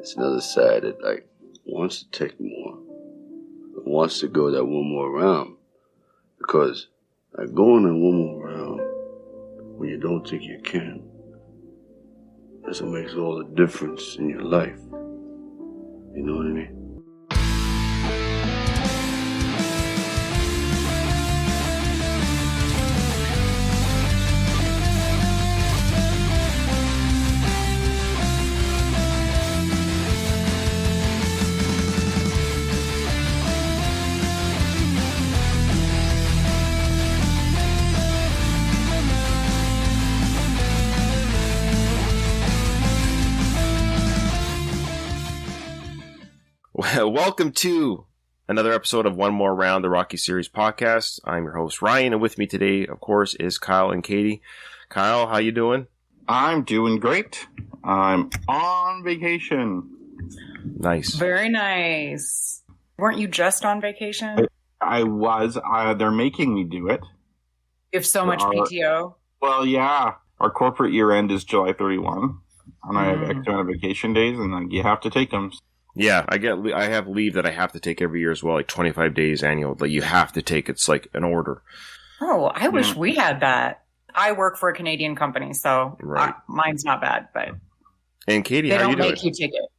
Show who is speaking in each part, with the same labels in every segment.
Speaker 1: it's another side that like wants to take more, wants to go that one more round, because like going that one more round when you don't think you can, that's what makes all the difference in your life. You know what I mean?
Speaker 2: Welcome to another episode of One More Round, the Rocky Series podcast. I'm your host, Ryan, and with me today, of course, is Kyle and Katie. Kyle, how you doing?
Speaker 3: I'm doing great. I'm on vacation.
Speaker 2: Nice.
Speaker 4: Very nice. Weren't you just on vacation?
Speaker 3: I was. They're making me do it.
Speaker 4: You have so much PTO.
Speaker 3: Well, yeah. Our corporate year end is July 31, and I have X amount of vacation days, and you have to take them.
Speaker 2: Yeah, I have leave that I have to take every year as well, like 25 days annual. Like you have to take. It's like an order.
Speaker 4: Oh, I wish we had that. I work for a Canadian company, so mine's not bad. But
Speaker 2: and Katie, how you doing?
Speaker 4: They don't make you take it.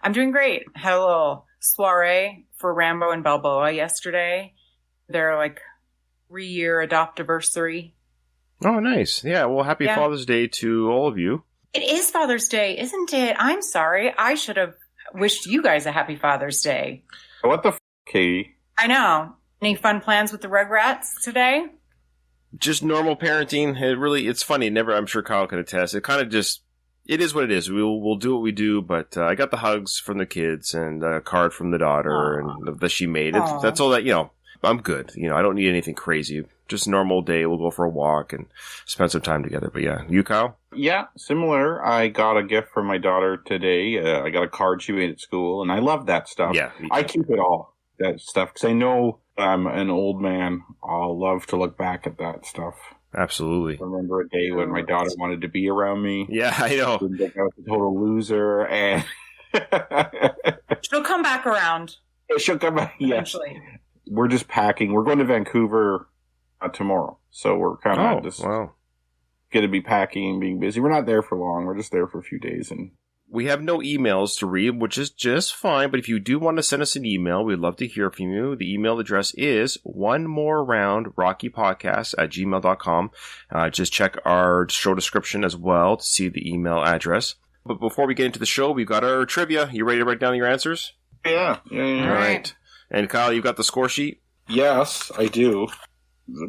Speaker 4: I'm doing great. Had a little soiree for Rambo and Balboa yesterday. Their like 3-year adoptiversary.
Speaker 2: Oh, nice. Yeah. Well, happy Father's Day to all of you.
Speaker 4: It is Father's Day, isn't it? I'm sorry. I should have wished you guys a happy Father's Day.
Speaker 3: What the Katie?
Speaker 4: I know. Any fun plans with the Rugrats today?
Speaker 2: Just normal parenting. It's funny. I'm sure Kyle can attest. It kind of it is what it is. We'll do what we do, but I got the hugs from the kids and a card from the daughter and that she made. That's all that, I'm good. I don't need anything crazy. Just a normal day. We'll go for a walk and spend some time together. But yeah, you, Kyle?
Speaker 3: Yeah, similar. I got a gift from my daughter today. I got a card she made at school, and I love that stuff.
Speaker 2: Yeah,
Speaker 3: I keep it all, that stuff, because I know I'm an old man. I'll love to look back at that stuff.
Speaker 2: Absolutely.
Speaker 3: I remember a day when my daughter wanted to be around me.
Speaker 2: Yeah, I know.
Speaker 3: I was a total loser, and
Speaker 4: she'll come back around.
Speaker 3: She'll come back,
Speaker 4: eventually.
Speaker 3: Yes. We're just packing. We're going to Vancouver tomorrow, so we're kind of going to be packing and being busy. We're not there for long. We're just there for a few days, and
Speaker 2: we have no emails to read, which is just fine. But if you do want to send us an email, we'd love to hear from you. The email address is onemoreroundrockypodcast@gmail.com. Just check our show description as well to see the email address. But before we get into the show, we've got our trivia. You ready to write down your answers?
Speaker 3: Yeah.
Speaker 2: All right. And Kyle, you got the score sheet?
Speaker 3: Yes, I do.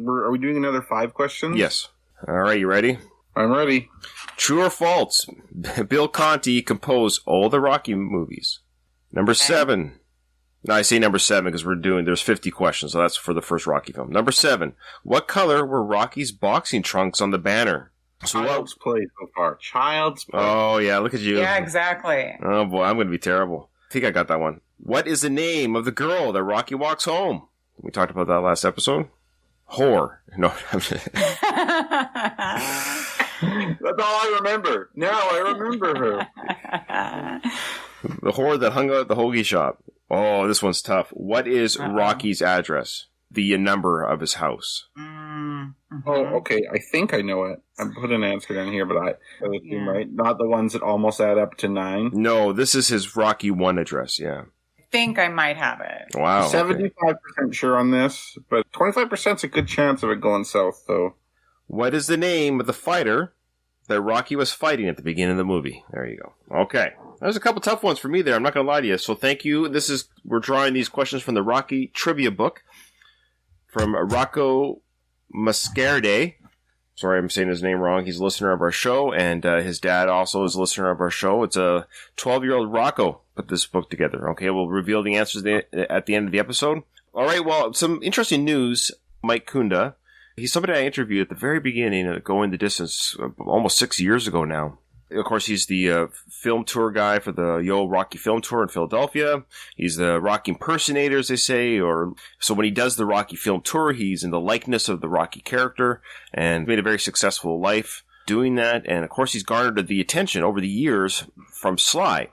Speaker 3: Are we doing another 5 questions?
Speaker 2: Yes. All right, you ready?
Speaker 3: I'm ready.
Speaker 2: True or false? Bill Conti composed all the Rocky movies. Number 7. No, I say number 7 because there's 50 questions, so that's for the first Rocky film. Number 7. What color were Rocky's boxing trunks on the banner?
Speaker 3: Child's play so far. Child's play.
Speaker 2: Oh, yeah, look at you.
Speaker 4: Yeah, exactly.
Speaker 2: Oh, boy, I'm going to be terrible. I think I got that one. What is the name of the girl that Rocky walks home? We talked about that last episode. Whore. No.
Speaker 3: That's all I remember. Now I remember her.
Speaker 2: The whore that hung out at the hoagie shop. Oh, this one's tough. What is Rocky's address? The number of his house.
Speaker 4: Mm-hmm.
Speaker 3: Oh, okay. I think I know it. I put an answer down here, but I assume right. Not the ones that almost add up to 9.
Speaker 2: No, this is his Rocky 1 address. Yeah.
Speaker 4: I think I might have it.
Speaker 2: Wow.
Speaker 3: 75% sure on this, but 25% is a good chance of it going south, though.
Speaker 2: What is the name of the fighter that Rocky was fighting at the beginning of the movie? There you go. Okay. There's a couple tough ones for me there. I'm not going to lie to you. So thank you. We're drawing these questions from the Rocky trivia book from Rocco Mascarde. Sorry, I'm saying his name wrong. He's a listener of our show, and his dad also is a listener of our show. It's a 12-year-old Rocco put this book together. Okay, we'll reveal the answers at the end of the episode. All right, well, some interesting news. Mike Kunda, he's somebody I interviewed at the very beginning, going the distance, almost 6 years ago now. Of course, he's the film tour guy for the Yo Rocky Film Tour in Philadelphia. He's the Rocky impersonator, as they say. So when he does the Rocky Film Tour, he's in the likeness of the Rocky character and made a very successful life. doing that. And of course, he's garnered the attention over the years from Sly.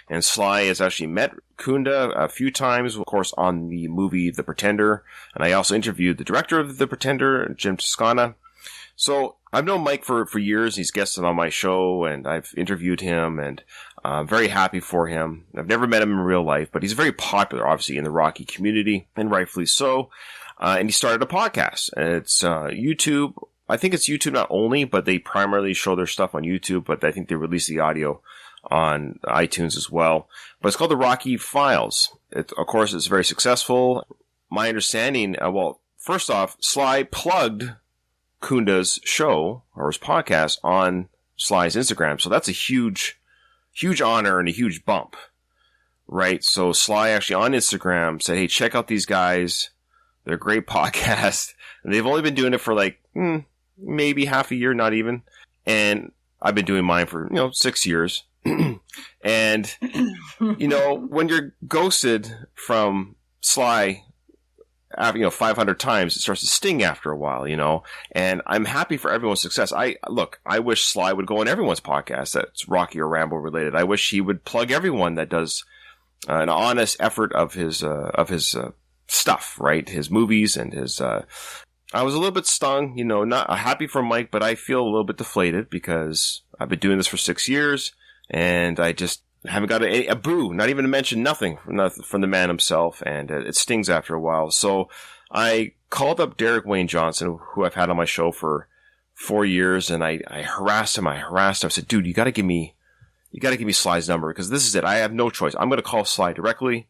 Speaker 2: And Sly has actually met Kunda a few times, of course, on the movie The Pretender. And I also interviewed the director of The Pretender, Jim Toscana. So I've known Mike for years. He's guested on my show, and I've interviewed him, and I'm very happy for him. I've never met him in real life, but he's very popular, obviously, in the Rocky community, and rightfully so. And he started a podcast. It's YouTube. I think it's YouTube not only, but they primarily show their stuff on YouTube, but I think they release the audio on iTunes as well. But it's called The Rocky Files. Of course, it's very successful. My understanding, first off, Sly plugged Kunda's show or his podcast on Sly's Instagram. So that's a huge honor and a huge bump, right? So Sly actually on Instagram said, hey, check out these guys. They're a great podcast. And they've only been doing it for like, maybe half a year, not even. And I've been doing mine for, 6 years. And, when you're ghosted from Sly, 500 times, it starts to sting after a while, and I'm happy for everyone's success. I wish Sly would go on everyone's podcast that's Rocky or Rambo related. I wish he would plug everyone that does an honest effort of his stuff, right? His movies and his, I was a little bit stung, not happy for Mike, but I feel a little bit deflated because I've been doing this for 6 years and I just haven't got a boo, not even to mention nothing from the man himself, and it stings after a while. So I called up Derek Wayne Johnson, who I've had on my show for 4 years, and I harassed him. I said, dude, you got to give me Sly's number, because this is it. I have no choice. I'm going to call Sly directly,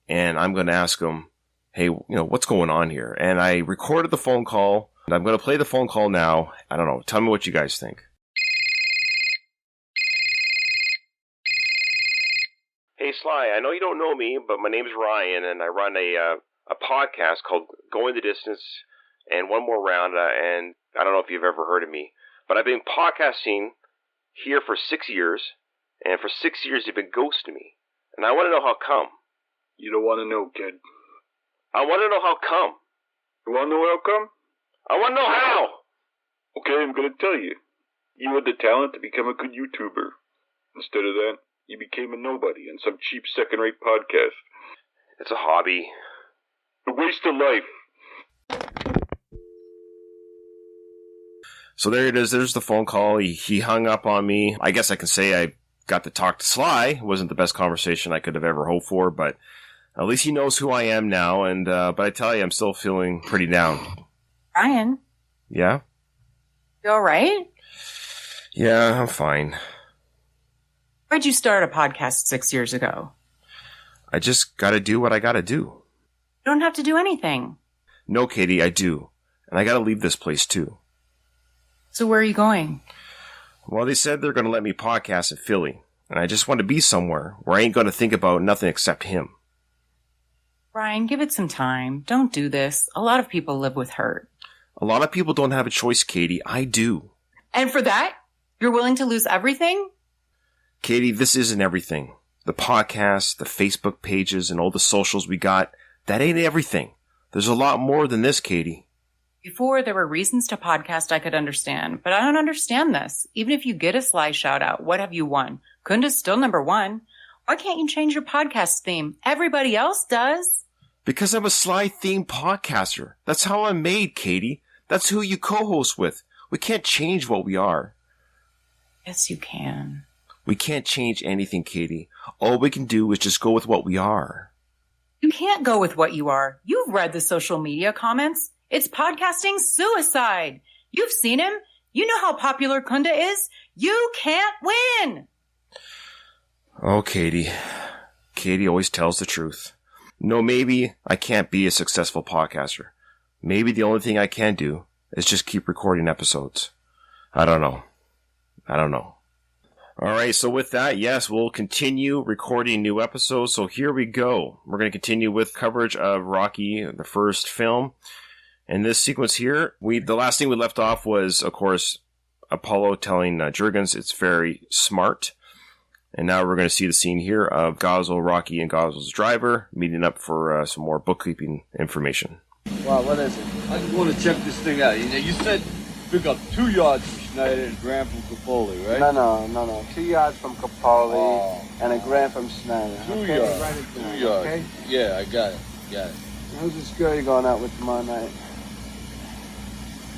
Speaker 2: and I'm going to ask him, hey, what's going on here? And I recorded the phone call, and I'm going to play the phone call now. I don't know. Tell me what you guys think. Hey, Sly, I know you don't know me, but my name's Ryan, and I run a podcast called Going the Distance and One More Round, and I don't know if you've ever heard of me, but I've been podcasting here for 6 years, and for 6 years you've been ghosting me, and I want to know how come.
Speaker 1: You don't want to know, kid.
Speaker 2: I want to know how come.
Speaker 1: You want to know how come?
Speaker 2: I want to know how.
Speaker 1: Okay, I'm going to tell you. You had the talent to become a good YouTuber. Instead of that, you became a nobody on some cheap second-rate podcast.
Speaker 2: It's a hobby.
Speaker 1: A waste of life.
Speaker 2: So there it is. There's the phone call. He hung up on me. I guess I can say I got to talk to Sly. It wasn't the best conversation I could have ever hoped for, but at least he knows who I am now. And but I tell you, I'm still feeling pretty down.
Speaker 4: Ryan?
Speaker 2: Yeah?
Speaker 4: You all right?
Speaker 2: Yeah, I'm fine.
Speaker 4: Why'd you start a podcast 6 years ago?
Speaker 2: I just gotta do what I gotta do.
Speaker 4: You don't have to do anything.
Speaker 2: No, Katie, I do. And I gotta leave this place too.
Speaker 4: So where are you going?
Speaker 2: Well, they said they're gonna let me podcast in Philly. And I just want to be somewhere where I ain't gonna think about nothing except him.
Speaker 4: Ryan, give it some time. Don't do this. A lot of people live with hurt.
Speaker 2: A lot of people don't have a choice, Katie. I do.
Speaker 4: And for that, you're willing to lose everything?
Speaker 2: Katie, this isn't everything. The podcast, the Facebook pages, and all the socials we got, that ain't everything. There's a lot more than this, Katie.
Speaker 4: Before, there were reasons to podcast I could understand, but I don't understand this. Even if you get a Sly shout out, what have you won? Kunda's still number one. Why can't you change your podcast theme? Everybody else does.
Speaker 2: Because I'm a Sly-themed podcaster. That's how I'm made, Katie. That's who you co-host with. We can't change what we are.
Speaker 4: Yes, you can.
Speaker 2: We can't change anything, Katie. All we can do is just go with what we are.
Speaker 4: You can't go with what you are. You've read the social media comments. It's podcasting suicide. You've seen him. You know how popular Kunda is. You can't win.
Speaker 2: Oh, Katie. Katie always tells the truth. No, maybe I can't be a successful podcaster. Maybe the only thing I can do is just keep recording episodes. I don't know. All right, so with that, yes, we'll continue recording new episodes. So here we go. We're going to continue with coverage of Rocky, the first film. In this sequence here, the last thing we left off was, of course, Apollo telling Jurgens it's very smart. And now we're going to see the scene here of Gosel, Rocky, and Gosel's driver meeting up for some more bookkeeping information.
Speaker 5: Wow, what is it? I just want to check this thing out. You said
Speaker 1: pick up 2 yards from Schneider and a gram from Paulie, right?
Speaker 5: No. 2 yards from Paulie and a gram from Schneider.
Speaker 1: 2 yards.
Speaker 5: Write it down,
Speaker 1: 2 yards.
Speaker 5: Okay?
Speaker 1: Yeah, I got it.
Speaker 5: Who's this girl you're going out with tomorrow night?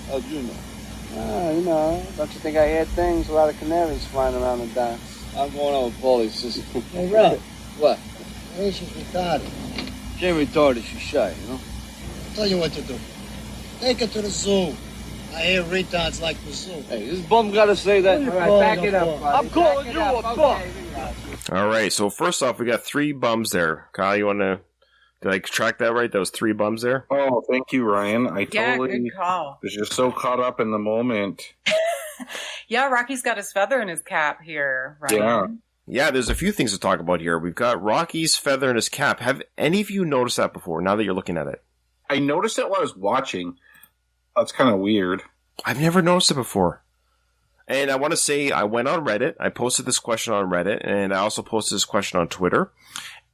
Speaker 1: How'd you know?
Speaker 5: Don't you think I hear things? A lot of canaries flying around the docks.
Speaker 1: I'm going out with Paulie's sister.
Speaker 6: Hey, Rob.
Speaker 1: What?
Speaker 6: Hey, she's retarded.
Speaker 1: She ain't retarded, she's shy, you know?
Speaker 6: I'll tell you what to do. Take her to the zoo. I hear retards like the zoo.
Speaker 1: Hey, this bum gotta say that.
Speaker 6: All right, back it up,
Speaker 1: I'm calling you a bum.
Speaker 2: All right, so first off, we got 3 bums there. Kyle, you want to... Did I track that right? That was 3 bums there?
Speaker 3: Oh, thank you, Ryan. I totally
Speaker 4: good call.
Speaker 3: was just so caught up in the moment.
Speaker 4: Yeah, Rocky's got his feather in his cap here, right?
Speaker 2: Yeah, there's a few things to talk about here. We've got Rocky's feather in his cap. Have any of you noticed that before, now that you're looking at it?
Speaker 3: I noticed it while I was watching. That's kind of weird.
Speaker 2: I've never noticed it before. And I want to say, I went on Reddit. I posted this question on Reddit, and I also posted this question on Twitter.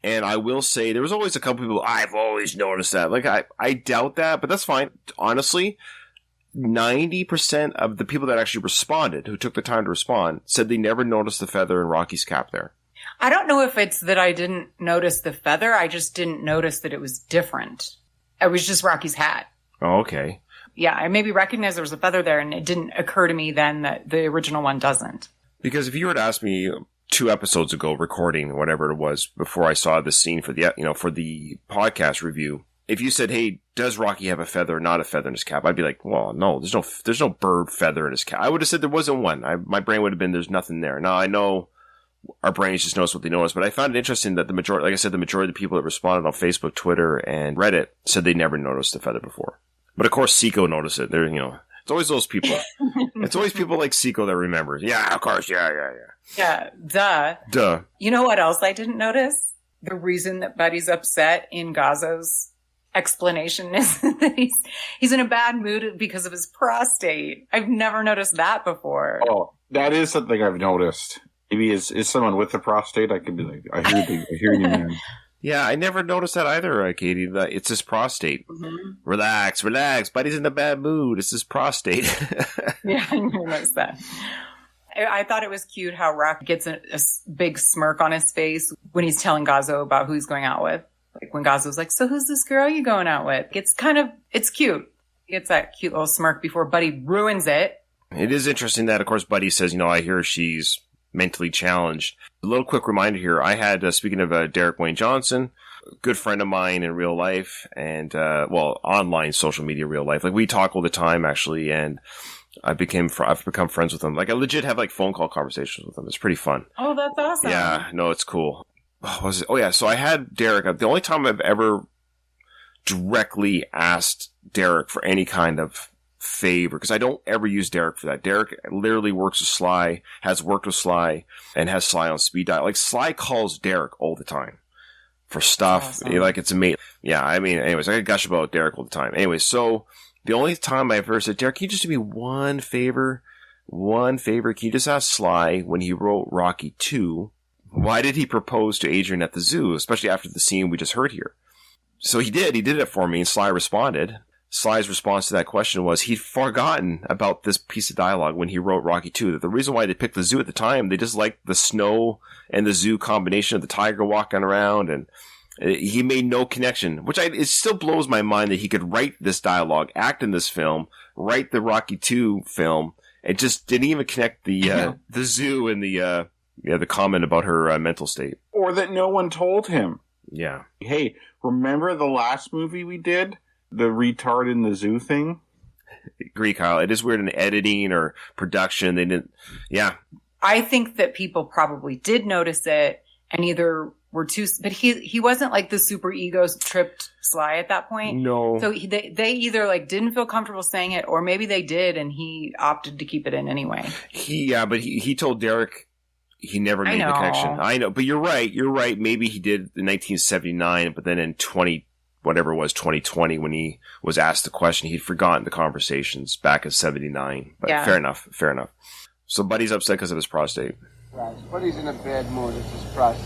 Speaker 2: And I will say, there was always a couple people, I've always noticed that. Like, I doubt that, but that's fine. Honestly, 90% of the people that actually responded, who took the time to respond, said they never noticed the feather in Rocky's cap there.
Speaker 4: I don't know if it's that I didn't notice the feather. I just didn't notice that it was different. It was just Rocky's hat.
Speaker 2: Oh, okay.
Speaker 4: Yeah, I maybe recognized there was a feather there, and it didn't occur to me then that the original one doesn't.
Speaker 2: Because if you were to ask me 2 episodes ago, recording whatever it was, before I saw this scene for the podcast review, if you said, "Hey, does Rocky have a feather or not a feather in his cap?" I'd be like, "Well, no, there's no bird feather in his cap." I would have said there wasn't one. My brain would have been, "There's nothing there." Now I know our brains just notice what they notice, but I found it interesting that the majority of the people that responded on Facebook, Twitter, and Reddit said they never noticed the feather before. But of course, Seiko noticed it. It's always those people. It's always people like Seiko that remembers. Yeah, of course. Yeah.
Speaker 4: Yeah, duh. You know what else I didn't notice? The reason that Buddy's upset in Gazzo's explanation is that he's in a bad mood because of his prostate. I've never noticed that before.
Speaker 3: Oh, that is something I've noticed. Maybe is someone with a prostate? I could be like, I hear you, man.
Speaker 2: Yeah, I never noticed that either, Katie. It's his prostate. Mm-hmm. Relax. Buddy's in a bad mood. It's his prostate.
Speaker 4: Yeah, I never noticed that. I thought it was cute how Rock gets a big smirk on his face when he's telling Gazzo about who he's going out with. Like when Gazzo's like, "So who's this girl you going out with?" It's cute. He gets that cute little smirk before Buddy ruins it.
Speaker 2: It is interesting that, of course, Buddy says, I hear she's mentally challenged. A little quick reminder here. I had, speaking of Derek Wayne Johnson, a good friend of mine in real life and, online social media real life. Like, we talk all the time, actually, and I've become friends with him. Like, I legit have, phone call conversations with him. It's pretty fun.
Speaker 4: Oh, that's awesome.
Speaker 2: Yeah, no, it's cool. Oh, yeah, so I had Derek. The only time I've ever directly asked Derek for any kind of favor, because I don't ever use Derek for that. Derek literally works with Sly, has worked with Sly, and has Sly on speed dial. Like, Sly calls Derek all the time for stuff. Awesome. It's amazing. Yeah, anyways, I gush about Derek all the time. Anyways, so the only time I ever said, "Derek, can you just do me one favor? Can you just ask Sly, when he wrote Rocky 2, why did he propose to Adrian at the zoo, especially after the scene we just heard here?" So he did it for me, and Sly responded. Sly's response to that question was he'd forgotten about this piece of dialogue when he wrote Rocky 2. That the reason why they picked the zoo at the time, they just liked the snow and the zoo combination of the tiger walking around, and he made no connection, it still blows my mind that he could write this dialogue, act in this film, write the Rocky 2 film, and just didn't even connect the zoo and the comment about her mental state.
Speaker 3: Or that no one told him.
Speaker 2: Yeah.
Speaker 3: Hey, remember the last movie we did? The retard in the zoo thing?
Speaker 2: Agree, Kyle. It is weird in editing or production. They didn't. Yeah.
Speaker 4: I think that people probably did notice it and either were too, but he wasn't like the super ego tripped Sly at that point.
Speaker 2: No.
Speaker 4: So they either didn't feel comfortable saying it, or maybe they did and he opted to keep it in anyway.
Speaker 2: But he told Derek he never made the connection. I know, but you're right. Maybe he did in 1979, but then in 2020, when he was asked the question, he'd forgotten the conversations back in 79. But yeah. Fair enough. So Buddy's upset because of his prostate.
Speaker 5: Right, Buddy's in a bad mood. It's his prostate.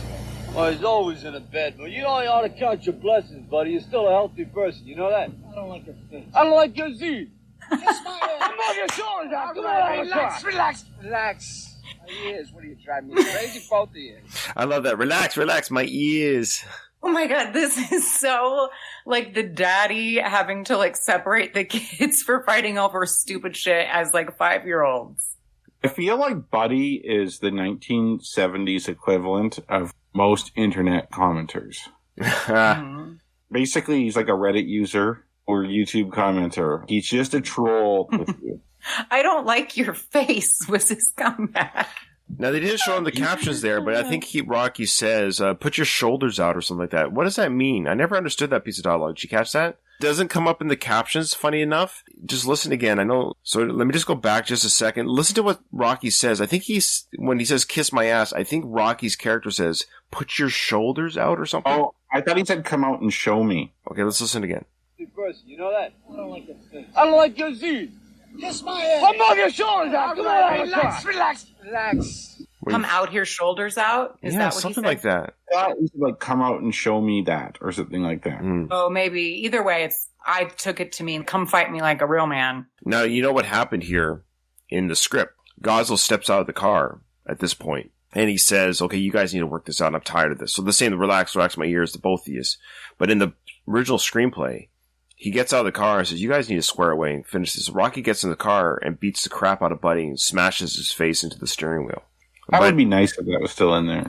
Speaker 1: Well, he's always in a bad mood. You ought to count your blessings, buddy. You're still a healthy person. You know that?
Speaker 6: I don't like your face.
Speaker 1: I don't like your Z.
Speaker 6: Come on, your shoulders out. Come on, relax. My ears, what are you driving me crazy? Both of you.
Speaker 2: I love that. Relax, my ears.
Speaker 4: Oh my God, this is so like the daddy having to like separate the kids for fighting over stupid shit as like 5-year-olds.
Speaker 3: I feel like Buddy is the 1970s equivalent of most internet commenters.
Speaker 4: Mm-hmm.
Speaker 3: Basically, he's like a Reddit user or YouTube commenter. He's just a troll with you.
Speaker 4: I don't like your face was his comeback.
Speaker 2: Now, they didn't show him the captions there, but I think Rocky says, put your shoulders out or something like that. What does that mean? I never understood that piece of dialogue. Did you catch that? Doesn't come up in the captions, funny enough. Just listen again. I know. So let me just go back just a second. Listen to what Rocky says. I think when he says kiss my ass, I think Rocky's character says, put your shoulders out or something.
Speaker 3: Oh, I thought he said come out and show me.
Speaker 2: Okay, let's listen again.
Speaker 6: Person, you know that? I don't like that face. I don't like your Z. Kiss my ass. Come on, your shoulders out. Come on, relax.
Speaker 4: Come out here, shoulders out? Is that what
Speaker 2: something
Speaker 4: he said?
Speaker 2: like that.
Speaker 3: He said, like, come out and show me that, or something like that.
Speaker 4: Oh, maybe. Either way, I took it to mean come fight me like a real man.
Speaker 2: Now, you know what happened here in the script. Gosling steps out of the car at this point, and he says, okay, you guys need to work this out. I'm tired of this. So the same, relax my ears to both of you. But in the original screenplay, he gets out of the car and says, you guys need to square away and finish this. Rocky gets in the car and beats the crap out of Buddy and smashes his face into the steering wheel.
Speaker 3: That would be nice if that was still in there.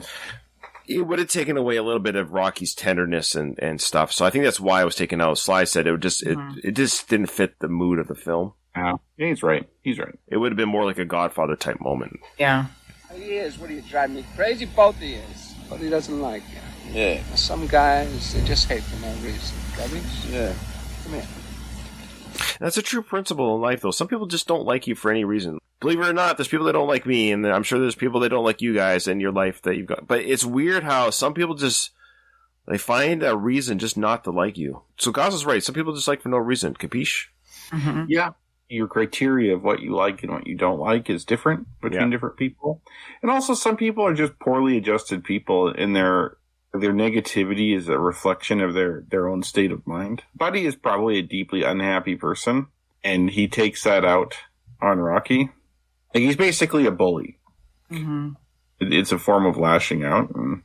Speaker 2: It would have taken away a little bit of Rocky's tenderness and stuff. So I think that's why it was taken out. Sly said it just didn't fit the mood of the film.
Speaker 3: Yeah, he's right.
Speaker 2: It would have been more like a Godfather type moment.
Speaker 4: Yeah.
Speaker 6: My ears, what are you driving me crazy? Both of ears. But he doesn't like you. Yeah. Some guys, they just hate for no reason. Gubbies? Yeah. Come here.
Speaker 2: That's a true principle in life, though. Some people just don't like you for any reason. Believe it or not, there's people that don't like me, and I'm sure there's people that don't like you guys in your life that you've got. But it's weird how some people they find a reason just not to like you. So Gosling's right. Some people just like for no reason. Capiche?
Speaker 4: Mm-hmm.
Speaker 3: Yeah. Your criteria of what you like and what you don't like is different between different people. And also some people are just poorly adjusted people, and their negativity is a reflection of their own state of mind. Buddy is probably a deeply unhappy person, and he takes that out on Rocky. Like, he's basically a bully.
Speaker 4: Mm-hmm.
Speaker 3: It's a form of lashing out. And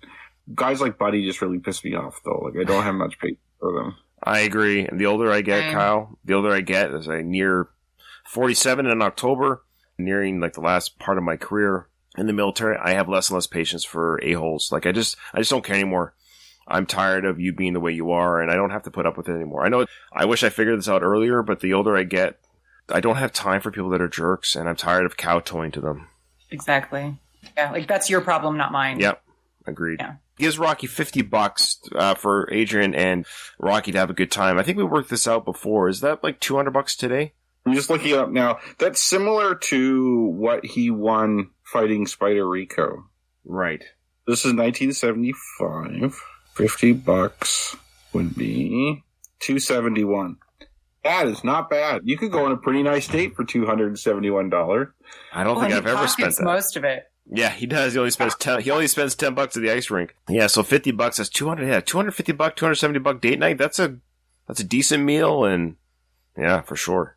Speaker 3: guys like Buddy just really piss me off, though. Like, I don't have much patience for them.
Speaker 2: I agree. And the older I get, Kyle, the older I get, as I near 47 in October, nearing like the last part of my career in the military, I have less and less patience for a-holes. Like, I just don't care anymore. I'm tired of you being the way you are, and I don't have to put up with it anymore. I know I wish I figured this out earlier, but the older I get, I don't have time for people that are jerks, and I'm tired of kowtowing to them.
Speaker 4: Exactly. Yeah, like that's your problem, not mine.
Speaker 2: Yep. Agreed.
Speaker 4: Yeah.
Speaker 2: Gives Rocky $50 for Adrian and Rocky to have a good time. I think we worked this out before. Is that like $200 today?
Speaker 3: I'm just looking it up now. That's similar to what he won fighting Spider Rico.
Speaker 2: Right.
Speaker 3: This is 1975. $50 would be $271. That is not bad. You could go on a pretty nice date for $271.
Speaker 2: I don't think I've ever spent that.
Speaker 4: Most of it.
Speaker 2: Yeah, he does. He only spends $10 at the ice rink. Yeah, so $50. That's $200. Yeah, $250, $270 date night. That's a decent meal, and yeah, for sure.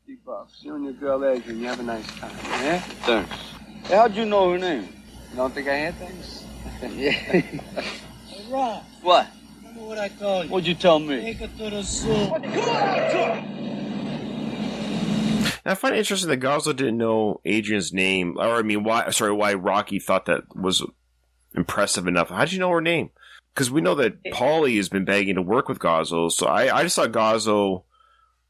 Speaker 5: $50. You and your girl Adrian, you have a nice time. Yeah.
Speaker 6: Thanks. Hey, how'd you know her name?
Speaker 5: You don't think I hear things?
Speaker 6: Yeah.
Speaker 5: Hey, Ron.
Speaker 6: What?
Speaker 5: Remember what I told you?
Speaker 6: What'd you tell me?
Speaker 5: Take her to the zoo.
Speaker 2: I find it interesting that Gosling didn't know Adrian's name, or I mean, why Rocky thought that was impressive enough. How did you know her name? Because we know that Paulie has been begging to work with Gosling, so I just thought Gosling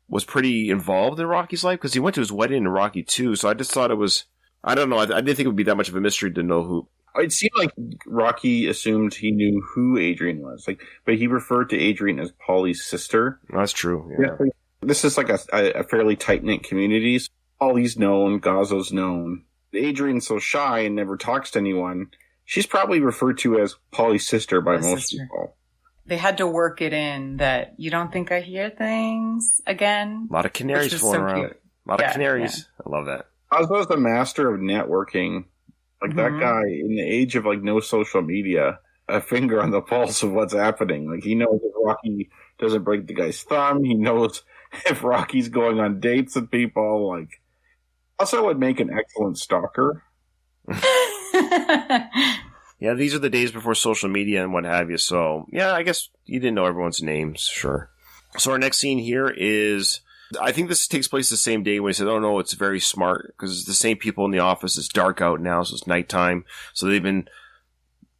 Speaker 2: was pretty involved in Rocky's life, because he went to his wedding in Rocky 2, so I just thought it was, I don't know, I didn't think it would be that much of a mystery to know who.
Speaker 3: It seemed like Rocky assumed he knew who Adrian was, but he referred to Adrian as Paulie's sister.
Speaker 2: That's true, yeah.
Speaker 3: This is like a fairly tight-knit community. So Paulie's known, Gazzo's known. Adrian's so shy and never talks to anyone. She's probably referred to as Paulie's sister by most people.
Speaker 4: They had to work it in that you don't think I hear things again.
Speaker 2: A lot of canaries flying around.
Speaker 4: Cute.
Speaker 2: A lot of canaries. Yeah. I love that.
Speaker 3: Gazzo's the master of networking. Like that guy in the age of like no social media, a finger on the pulse of what's happening. Like he knows if Rocky doesn't break the guy's thumb. He knows if Rocky's going on dates with people. Like, also would make an excellent stalker.
Speaker 2: Yeah, these are the days before social media and what have you. So, yeah, I guess you didn't know everyone's names. Sure. So our next scene here is, I think this takes place the same day when he said, oh no, it's very smart because it's the same people in the office. It's dark out now, so it's nighttime. So they've been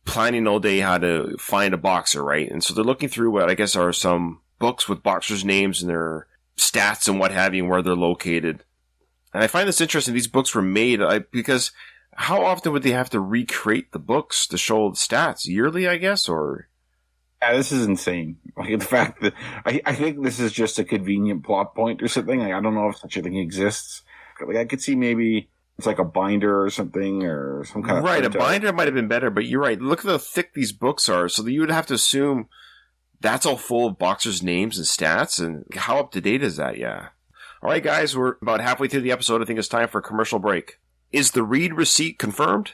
Speaker 2: planning all day how to find a boxer, right? And so they're looking through what I guess are some books with boxers' names and their stats and what have you and where they're located. And I find this interesting. These books were made because how often would they have to recreate the books to show the stats? Yearly, I guess, or?
Speaker 3: Yeah, this is insane. Like, the fact that I think this is just a convenient plot point or something. Like, I don't know if such a thing exists. Like, I could see maybe it's like a binder or something or some kind of
Speaker 2: right. A binder might have been better, but you're right. Look at how thick these books are. So you would have to assume that's all full of boxers' names and stats. And how up to date is that? Yeah. All right, guys, we're about halfway through the episode. I think it's time for a commercial break. Is the read receipt confirmed?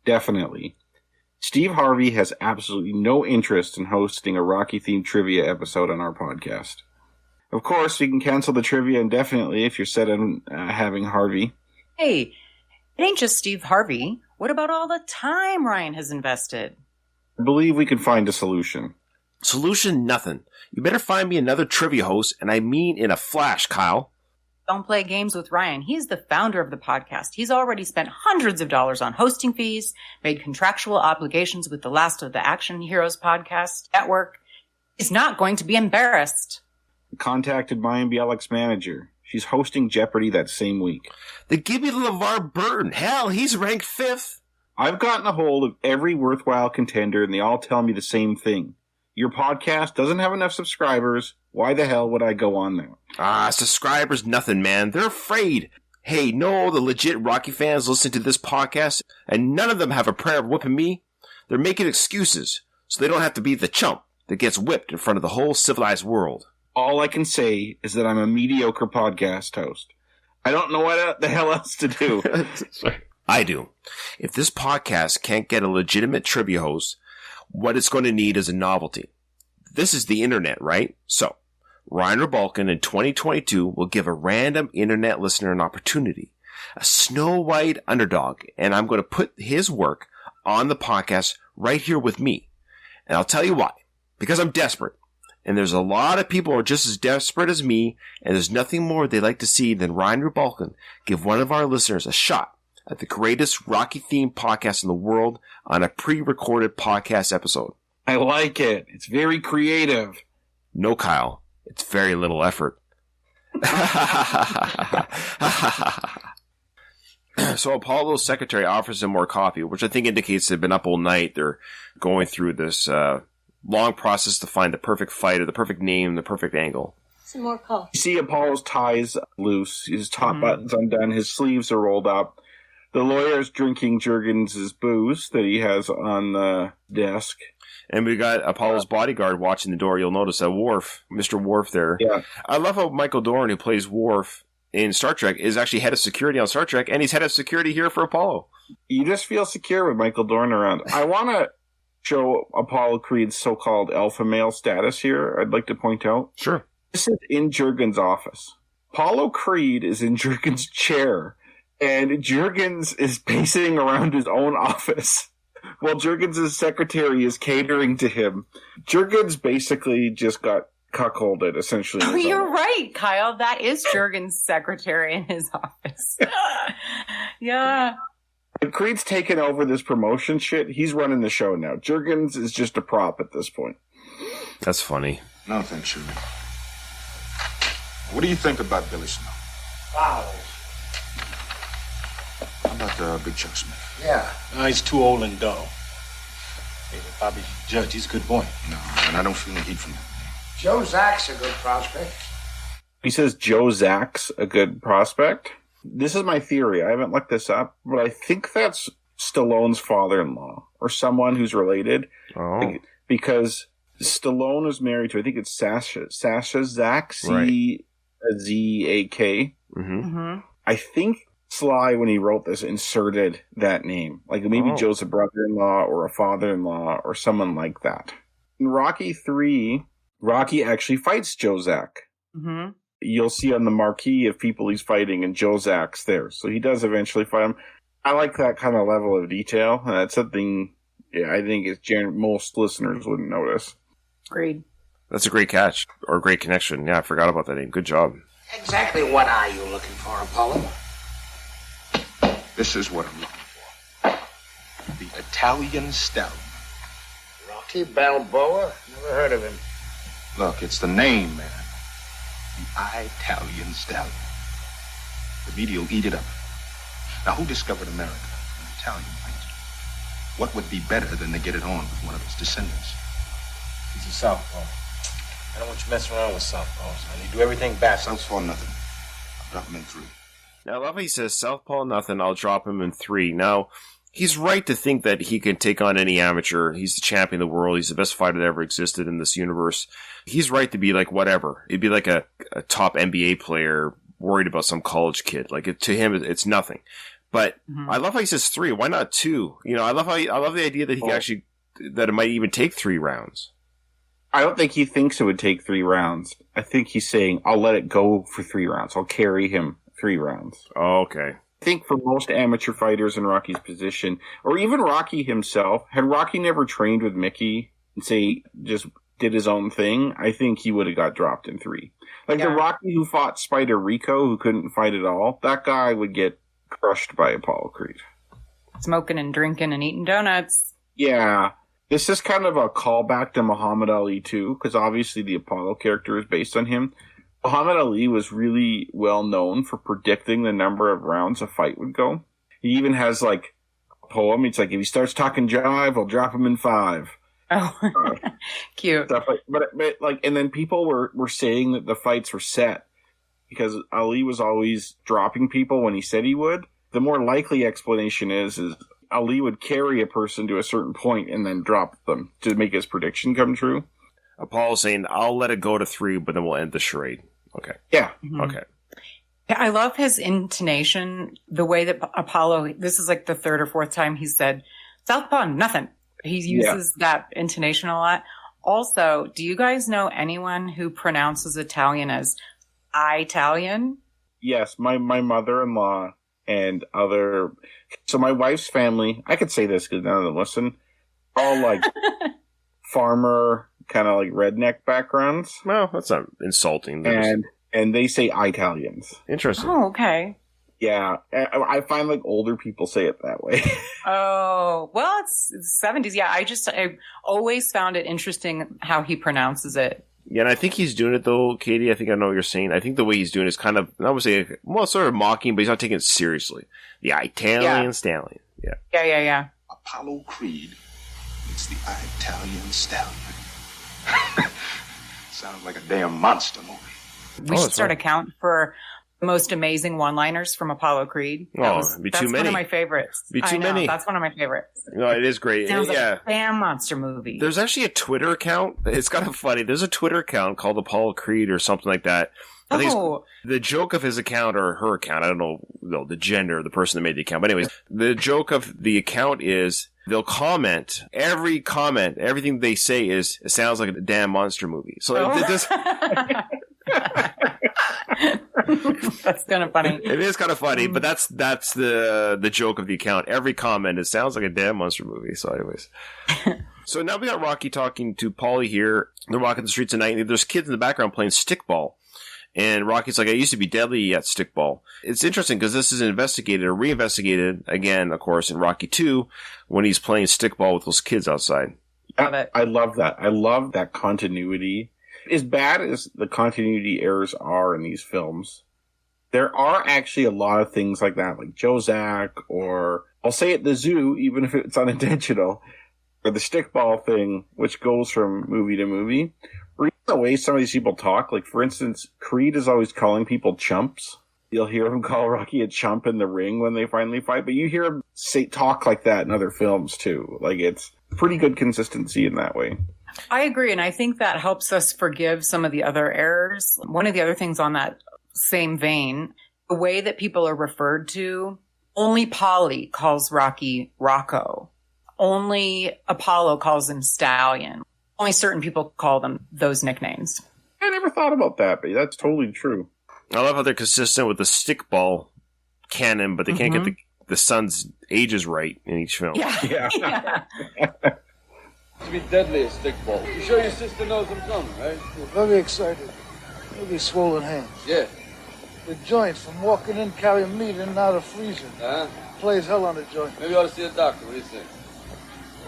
Speaker 3: Definitely. Steve Harvey has absolutely no interest in hosting a Rocky-themed trivia episode on our podcast. Of course, you can cancel the trivia indefinitely if you're set on having Harvey.
Speaker 4: Hey, it ain't just Steve Harvey. What about all the time Ryan has invested?
Speaker 3: I believe we can find a solution.
Speaker 2: Solution nothing. You better find me another trivia host, and I mean in a flash, Kyle.
Speaker 4: Don't play games with Ryan. He's the founder of the podcast. He's already spent hundreds of dollars on hosting fees, made contractual obligations with the Last of the Action Heroes podcast network. He's not going to be embarrassed.
Speaker 3: Contacted my MBLX manager. She's hosting Jeopardy that same week.
Speaker 2: Then give me LeVar Burton. Hell, he's ranked 5th.
Speaker 3: I've gotten a hold of every worthwhile contender, and they all tell me the same thing. Your podcast doesn't have enough subscribers. Why the hell would I go on there?
Speaker 2: Subscribers, nothing, man. They're afraid. Hey, no, the legit Rocky fans listen to this podcast, and none of them have a prayer of whipping me. They're making excuses, so they don't have to be the chump that gets whipped in front of the whole civilized world.
Speaker 3: All I can say is that I'm a mediocre podcast host. I don't know what the hell else to do.
Speaker 2: I do. If this podcast can't get a legitimate trivia host, what it's going to need is a novelty. This is the internet, right? So, Ryan Rebalkin in 2022 will give a random internet listener an opportunity. A Snow White underdog. And I'm going to put his work on the podcast right here with me. And I'll tell you why. Because I'm desperate. And there's a lot of people who are just as desperate as me. And there's nothing more they'd like to see than Ryan Rebalkin give one of our listeners a shot at the greatest Rocky-themed podcast in the world on a pre-recorded podcast episode.
Speaker 3: I like it. It's very creative.
Speaker 2: No, Kyle. It's very little effort. So Apollo's secretary offers him more coffee, which I think indicates they've been up all night. They're going through this long process to find the perfect fighter, the perfect name, the perfect angle.
Speaker 7: Some more coffee.
Speaker 3: You see Apollo's ties loose. His top button's undone. His sleeves are rolled up. The lawyer's drinking Juergens' booze that he has on the desk.
Speaker 2: And we got Apollo's bodyguard watching the door. You'll notice that Worf, Mr. Worf there.
Speaker 3: Yeah.
Speaker 2: I love how Michael Dorn, who plays Worf in Star Trek, is actually head of security on Star Trek, and he's head of security here for Apollo.
Speaker 3: You just feel secure with Michael Dorn around. I want to show Apollo Creed's so-called alpha male status here, I'd like to point out.
Speaker 2: Sure.
Speaker 3: This is in Juergens' office. Apollo Creed is in Juergens' chair, and Juergens is pacing around his own office while Juergens' secretary is catering to him. Juergens basically just got cuckolded, essentially.
Speaker 4: Oh, you're right, Kyle. That is Juergens' secretary in his office. Yeah.
Speaker 3: When Creed's taken over this promotion shit, he's running the show now. Juergens is just a prop at this point.
Speaker 2: That's funny.
Speaker 8: No, thanks, Shirley. What do you think about Billy Snow?
Speaker 5: Wow.
Speaker 8: How about Big Chuck Smith?
Speaker 5: Yeah.
Speaker 9: No, he's too old and dull. Hey, Bobby Judge, he's a good boy.
Speaker 8: No, and I don't feel the heat from that.
Speaker 5: Joe Zack's a good prospect.
Speaker 3: He says Joe Zack's a good prospect. This is my theory. I haven't looked this up, but I think that's Stallone's father-in-law or someone who's related.
Speaker 2: Oh.
Speaker 3: Because Stallone is married to, I think it's Sasha Zack, C-Z-A-K.
Speaker 2: Mm-hmm.
Speaker 4: Mm-hmm.
Speaker 3: I think Sly, when he wrote this, inserted that name. Like maybe Joe's a brother-in-law or a father-in-law or someone like that. In Rocky 3, Rocky actually fights Joe Zack.
Speaker 4: Mm-hmm.
Speaker 3: you'll see on the marquee of people he's fighting, and Jozak's there. So he does eventually fight him. I like that kind of level of detail. And that's something I think most listeners wouldn't notice.
Speaker 4: Agreed.
Speaker 2: That's a great catch, or a great connection. Yeah, I forgot about that name. Good job.
Speaker 7: Exactly what are you looking for, Apollo?
Speaker 8: This is what I'm looking for. The Italian Stallion.
Speaker 7: Rocky Balboa? Never heard of him.
Speaker 8: Look, it's the name, man. The Italian Stallion. The media will eat it up. Now, who discovered America? An Italian, right? What would be better than to get it on with one of its descendants?
Speaker 9: He's a southpaw. I don't want you messing around with southpaws. I need to do everything backwards.
Speaker 8: Southpaw nothing. I'll drop him in 3.
Speaker 2: Now, I love how he says, Southpaw nothing, I'll drop him in 3. Now, he's right to think that he can take on any amateur. He's the champion of the world. He's the best fighter that ever existed in this universe. He's right to be like, whatever. It'd be like a top NBA player worried about some college kid. Like, to him, it's nothing. But I love how he says 3. Why not 2? You know, I love the idea that that it might even take 3 rounds.
Speaker 3: I don't think he thinks it would take 3 rounds. I think he's saying, I'll let it go for 3 rounds. I'll carry him 3 rounds.
Speaker 2: Oh, okay.
Speaker 3: I think for most amateur fighters in Rocky's position, or even Rocky himself, had Rocky never trained with Mickey and say just did his own thing, I think he would have got dropped in 3. Like the Rocky who fought Spider Rico, who couldn't fight at all, that guy would get crushed by Apollo Creed.
Speaker 4: Smoking and drinking and eating donuts.
Speaker 3: Yeah. This is kind of a callback to Muhammad Ali too, because obviously the Apollo character is based on him. Muhammad Ali was really well known for predicting the number of rounds a fight would go. He even has like a poem. It's like, if he starts talking jive, I'll drop him in 5.
Speaker 4: Oh, cute.
Speaker 3: Stuff like, but like, and then people were saying that the fights were set because Ali was always dropping people when he said he would. The more likely explanation is Ali would carry a person to a certain point and then drop them to make his prediction come true.
Speaker 2: Apollo saying, I'll let it go to 3, but then we'll end the charade. Okay.
Speaker 3: Yeah.
Speaker 2: Okay.
Speaker 4: I love his intonation, the way that Apollo, this is like the 3rd or 4th time he said, Southpaw, nothing. He uses that intonation a lot. Also, do you guys know anyone who pronounces Italian as Italian?
Speaker 3: Yes, my mother-in-law and other... So my wife's family, I could say this because none of them listen, all like farmer, kind of like redneck backgrounds.
Speaker 2: Well, that's not insulting.
Speaker 3: And they say Italians.
Speaker 2: Interesting.
Speaker 4: Oh, okay.
Speaker 3: Yeah, I find like older people say it that way.
Speaker 4: Oh, well, it's 70s. Yeah, I always found it interesting how he pronounces it.
Speaker 2: Yeah, and I think he's doing it though, Katie. I think I know what you're saying. I think the way he's doing it is kind of, I would say, well, sort of mocking, but he's not taking it seriously. The Italian Stallion. Yeah.
Speaker 4: Yeah.
Speaker 8: Apollo Creed. It's the Italian Stallion. Sounds like a damn monster movie.
Speaker 4: We should start a count for the most amazing one-liners from Apollo Creed.
Speaker 2: It'd be too many.
Speaker 4: That's one of my favorites.
Speaker 2: Be too many.
Speaker 4: That's one of my favorites.
Speaker 2: No, it is great.
Speaker 4: Sounds like a damn monster movie.
Speaker 2: There's actually a Twitter account. It's kind of funny. There's a Twitter account called Apollo Creed or something like that. I think the joke of his account or her account, I don't know the gender of the person that made the account. But anyways, the joke of the account is they'll comment. Everything they say is, it sounds like a damn monster movie. So it does...
Speaker 4: That's kind of funny.
Speaker 2: It is kind of funny, but that's the joke of the account. Every comment, it sounds like a damn monster movie. So anyways. So now we got Rocky talking to Paulie here. They're walking the streets at night. There's kids in the background playing stickball. And Rocky's like, I used to be deadly at stickball. It's interesting because this is investigated or reinvestigated again, of course, in Rocky 2 when he's playing stickball with those kids outside.
Speaker 3: I love that. I love that continuity. As bad as the continuity errors are in these films, there are actually a lot of things like that, like Jozak, or I'll say it, the zoo, even if it's unintentional, or the stickball thing, which goes from movie to movie. Or even the way some of these people talk, like for instance, Creed is always calling people chumps. You'll hear him call Rocky a chump in the ring when they finally fight, but you hear him talk like that in other films too. Like it's pretty good consistency in that way.
Speaker 4: I agree, and I think that helps us forgive some of the other errors. One of the other things on that same vein, the way that people are referred to, only Paulie calls Rocky Rocco. Only Apollo calls him Stallion. Only certain people call them those nicknames.
Speaker 3: I never thought about that, but that's totally true.
Speaker 2: I love how they're consistent with the stickball canon, but they can't get the son's ages right in each film.
Speaker 4: Yeah.
Speaker 1: To be deadly as stickball. You sure your sister knows I'm coming, right?
Speaker 5: We're very excited. Maybe swollen hands.
Speaker 1: Yeah.
Speaker 5: The joints from walking in, carrying meat in and out of freezer. Plays hell on the joint.
Speaker 1: Maybe you ought to see a doctor. What do you think?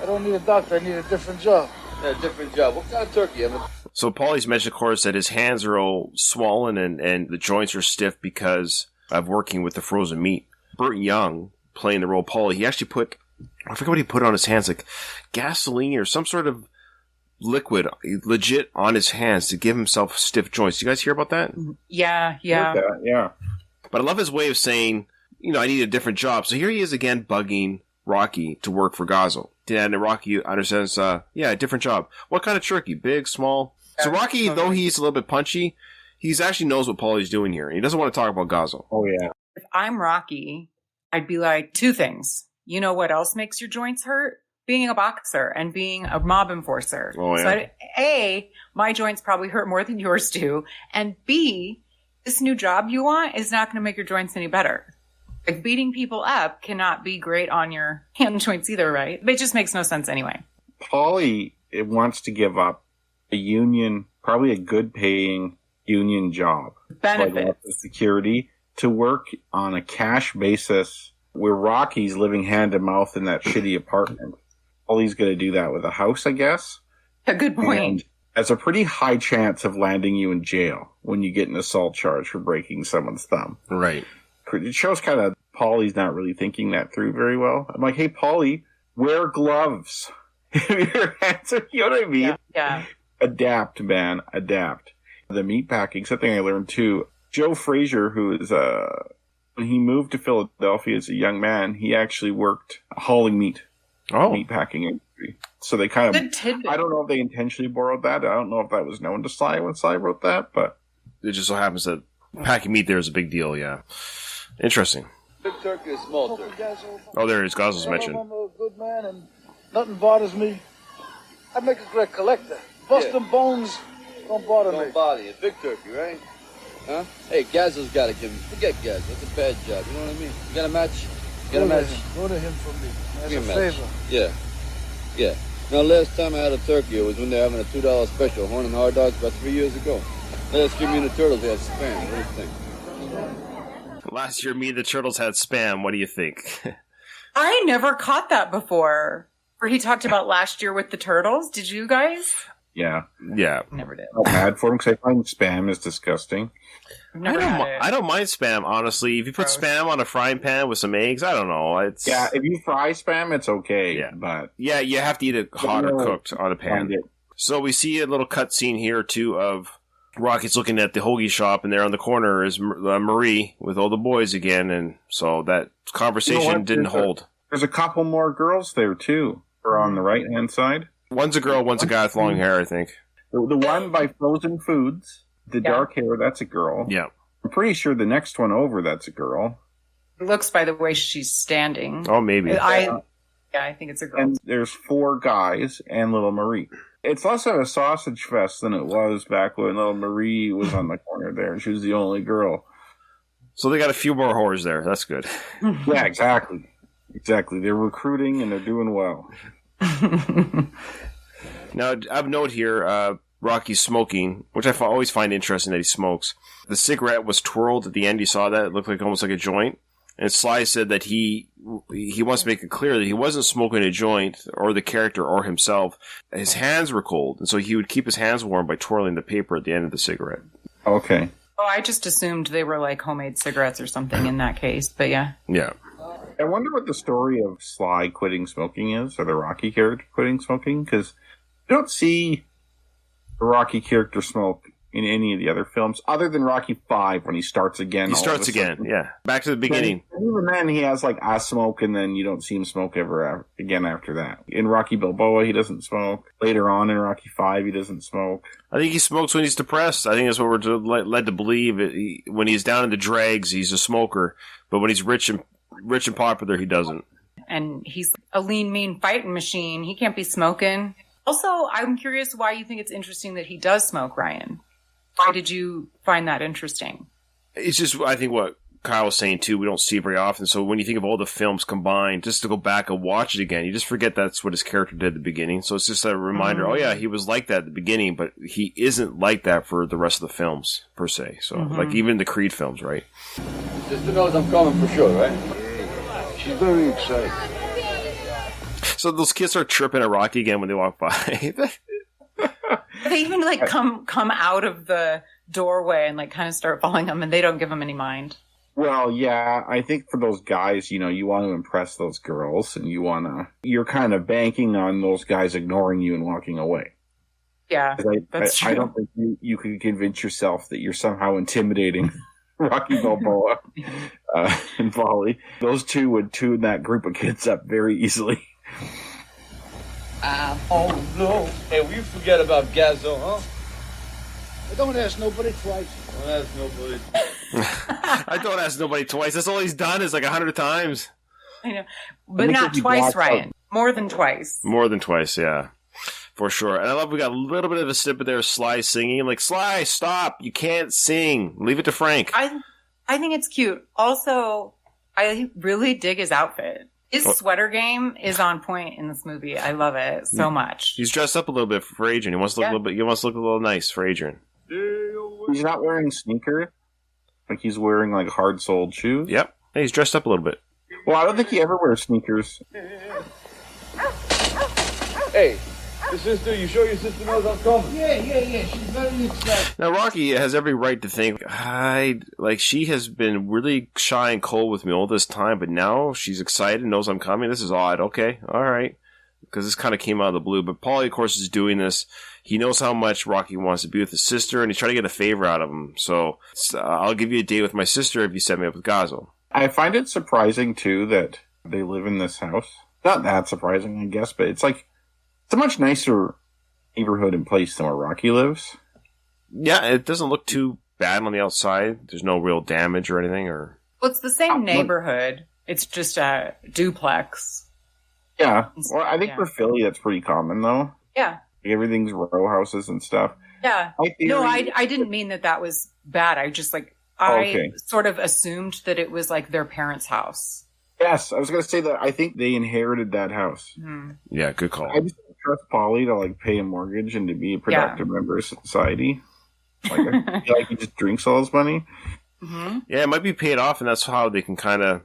Speaker 5: I don't need a doctor. I need a different job.
Speaker 1: Yeah, different job. What kind of turkey?
Speaker 2: So Paulie's mentioned, of course, that his hands are all swollen and the joints are stiff because of working with the frozen meat. Burt Young, playing the role of Paulie, he actually put, I forget what he put on his hands, like gasoline or some sort of liquid, legit, on his hands to give himself stiff joints. You guys hear about that?
Speaker 4: Yeah.
Speaker 3: Yeah.
Speaker 2: But I love his way of saying, I need a different job. So here he is again bugging Rocky to work for Gazzo. And Rocky understands, a different job. What kind of turkey? Big, small? So Rocky, though he's a little bit punchy, he's actually knows what Paulie's doing here. He doesn't want to talk about Gazzo.
Speaker 3: Oh, yeah.
Speaker 4: If I'm Rocky, I'd be like, 2 things. You know what else makes your joints hurt? Being a boxer and being a mob enforcer.
Speaker 2: Oh, yeah.
Speaker 4: So A, my joints probably hurt more than yours do. And B, this new job you want is not going to make your joints any better. Like, beating people up cannot be great on your hand joints either, right? It just makes no sense anyway.
Speaker 3: Paulie wants to give up a union, probably a good paying union job.
Speaker 4: Benefit.
Speaker 3: Security to work on a cash basis where Rocky's living hand to mouth in that shitty apartment. Paulie's going to do that with a house, I guess.
Speaker 4: A good point.
Speaker 3: And there's a pretty high chance of landing you in jail when you get an assault charge for breaking someone's thumb.
Speaker 2: Right.
Speaker 3: It shows kind of Paulie's not really thinking that through very well. I'm like, hey, Paulie, wear gloves. Your hands are, you know what I mean?
Speaker 4: Yeah.
Speaker 3: Adapt, man. Adapt. The meatpacking, something I learned too. Joe Frazier, who is when he moved to Philadelphia as a young man, he actually worked hauling meat. Meatpacking industry. So they kind of, I don't know if they intentionally borrowed that. I don't know if that was known to Sly when Sly wrote that, but
Speaker 2: it just so happens that packing meat there is a big deal, yeah. Interesting.
Speaker 1: Big turkey or small turkey?
Speaker 2: Oh, there it is. Gazzo's mentioned.
Speaker 5: I'm a good man and nothing bothers me. I'd make a great collector. Busting bones don't bother me.
Speaker 1: Don't bother you. Big turkey, right? Huh? Hey, Gazzo's got to give me. Forget Gazzo. That's a bad job. You know what I mean? You got a match?
Speaker 5: Go to him for me. As a favor.
Speaker 1: Yeah. Now, last time I had a turkey, it was when they were having a $2 special, horn and hard dogs, about 3 years ago. Last year, me and the Turtles had spam. What do you think?
Speaker 2: Last year, me and the Turtles had spam. What do you think?
Speaker 4: I never caught that before. Where he talked about last year with the Turtles. Did you guys?
Speaker 3: Yeah.
Speaker 4: Never did.
Speaker 3: I'm bad for him because I find spam is disgusting.
Speaker 2: I don't mind spam, honestly. If you put spam on a frying pan with some eggs, I don't know.
Speaker 3: If you fry spam, it's okay.
Speaker 2: Yeah.
Speaker 3: But
Speaker 2: yeah, you have to eat it hot or cooked on a pan. So we see a little cut scene here, too, of Rocky's looking at the hoagie shop, and there on the corner is Marie with all the boys again. And so that conversation didn't hold.
Speaker 3: There's a couple more girls there, too, or on the right-hand side.
Speaker 2: One's a girl, one's a guy with long hair, I think.
Speaker 3: The one by Frozen Foods, the dark hair, that's a girl.
Speaker 2: Yeah.
Speaker 3: I'm pretty sure the next one over, that's a girl.
Speaker 4: It looks by the way she's standing.
Speaker 2: Oh, maybe.
Speaker 4: I think it's a girl.
Speaker 3: And there's 4 guys and little Marie. It's less of a sausage fest than it was back when little Marie was on the corner there. She was the only girl.
Speaker 2: So they got a few more whores there. That's good.
Speaker 3: Yeah, exactly. Exactly. They're recruiting and they're doing well.
Speaker 2: Now, I've note here, Rocky's smoking, which I always find interesting that he smokes. The cigarette was twirled at the end. You saw that? It looked like almost like a joint. And Sly said that he wants to make it clear that he wasn't smoking a joint, or the character, or himself. His hands were cold, and so he would keep his hands warm by twirling the paper at the end of the cigarette.
Speaker 3: Okay.
Speaker 4: Oh, I just assumed they were like homemade cigarettes or something in that case, but yeah.
Speaker 2: Yeah.
Speaker 3: I wonder what the story of Sly quitting smoking is, or the Rocky character quitting smoking, because you don't see the Rocky character smoke in any of the other films, other than Rocky V when he starts again.
Speaker 2: He starts again, yeah. Back to the beginning.
Speaker 3: And even then, he has like a smoke, and then you don't see him smoke ever again after that. In Rocky Balboa, he doesn't smoke. Later on in Rocky V, he doesn't smoke.
Speaker 2: I think he smokes when he's depressed. I think that's what we're led to believe. When he's down in the dregs, he's a smoker. But when he's rich and popular, he doesn't.
Speaker 4: And he's a lean, mean fighting machine. He can't be smoking. Also, I'm curious why you think it's interesting that he does smoke, Ryan. Why did you find that interesting?
Speaker 2: It's just, I think what Kyle was saying too, we don't see it very often. So when you think of all the films combined, just to go back and watch it again, you just forget that's what his character did at the beginning. So it's just a reminder, oh yeah, he was like that at the beginning, but he isn't like that for the rest of the films, per se. So, like even the Creed films, right?
Speaker 10: Sister knows I'm coming for sure, right?
Speaker 7: Yeah, she's very excited.
Speaker 2: So those kids are tripping at Rocky again when they walk by.
Speaker 4: They even like come out of the doorway and like kind of start following them, and they don't give them any mind.
Speaker 3: Well, yeah, I think for those guys, you know, you want to impress those girls, and you're kind of banking on those guys ignoring you and walking away.
Speaker 4: Yeah, that's true.
Speaker 3: I don't think you can convince yourself that you're somehow intimidating Rocky Balboa and Paulie. Those two would tune that group of kids up very easily.
Speaker 10: Oh no! Hey, will you forget about Gazzo, huh?
Speaker 5: Don't ask nobody twice.
Speaker 10: Don't ask nobody.
Speaker 2: I don't ask nobody twice. That's all he's done is like 100 times.
Speaker 4: I know, but not twice, Ryan. More than twice.
Speaker 2: More than twice, yeah. For sure. And I love we got a little bit of a snippet there of Sly singing. Like, Sly, stop. You can't sing. Leave it to Frank.
Speaker 4: I think it's cute. Also, I really dig his outfit. His sweater game is on point in this movie. I love it so much.
Speaker 2: He's dressed up a little bit for Adrian. He wants to look a little bit. He wants to look a little nice for Adrian.
Speaker 3: He's not wearing sneakers. Like he's wearing like hard-soled shoes.
Speaker 2: Yep. Hey, he's dressed up a little bit.
Speaker 3: Well, I don't think he ever wears sneakers.
Speaker 10: Hey, your sister, you sure your sister knows I'm coming?
Speaker 5: Yeah. She's very excited.
Speaker 2: Now, Rocky has every right to think, she has been really shy and cold with me all this time, but now she's excited, knows I'm coming. This is odd. Okay, all right. Because this kind of came out of the blue. But Paulie, of course, is doing this. He knows how much Rocky wants to be with his sister, and he's trying to get a favor out of him. So, I'll give you a date with my sister if you set me up with Gazzo.
Speaker 3: I find it surprising, too, that they live in this house. Not that surprising, I guess, but it's a much nicer neighborhood and place than where Rocky lives.
Speaker 2: Yeah, it doesn't look too bad on the outside. There's no real damage or anything. Well,
Speaker 4: it's the same neighborhood. It's just a duplex.
Speaker 3: Yeah. Well, I think for Philly, that's pretty common, though.
Speaker 4: Yeah.
Speaker 3: Everything's row houses and stuff.
Speaker 4: Yeah. No, I didn't mean that was bad. I just sort of assumed that it was like their parents' house.
Speaker 3: Yes, I was going to say that I think they inherited that house.
Speaker 4: Mm-hmm.
Speaker 2: Yeah, good call.
Speaker 3: I just don't trust Paulie to pay a mortgage and to be a productive member of society. I feel like he just drinks all his money.
Speaker 4: Mm-hmm.
Speaker 2: Yeah, it might be paid off, and that's how they can kind of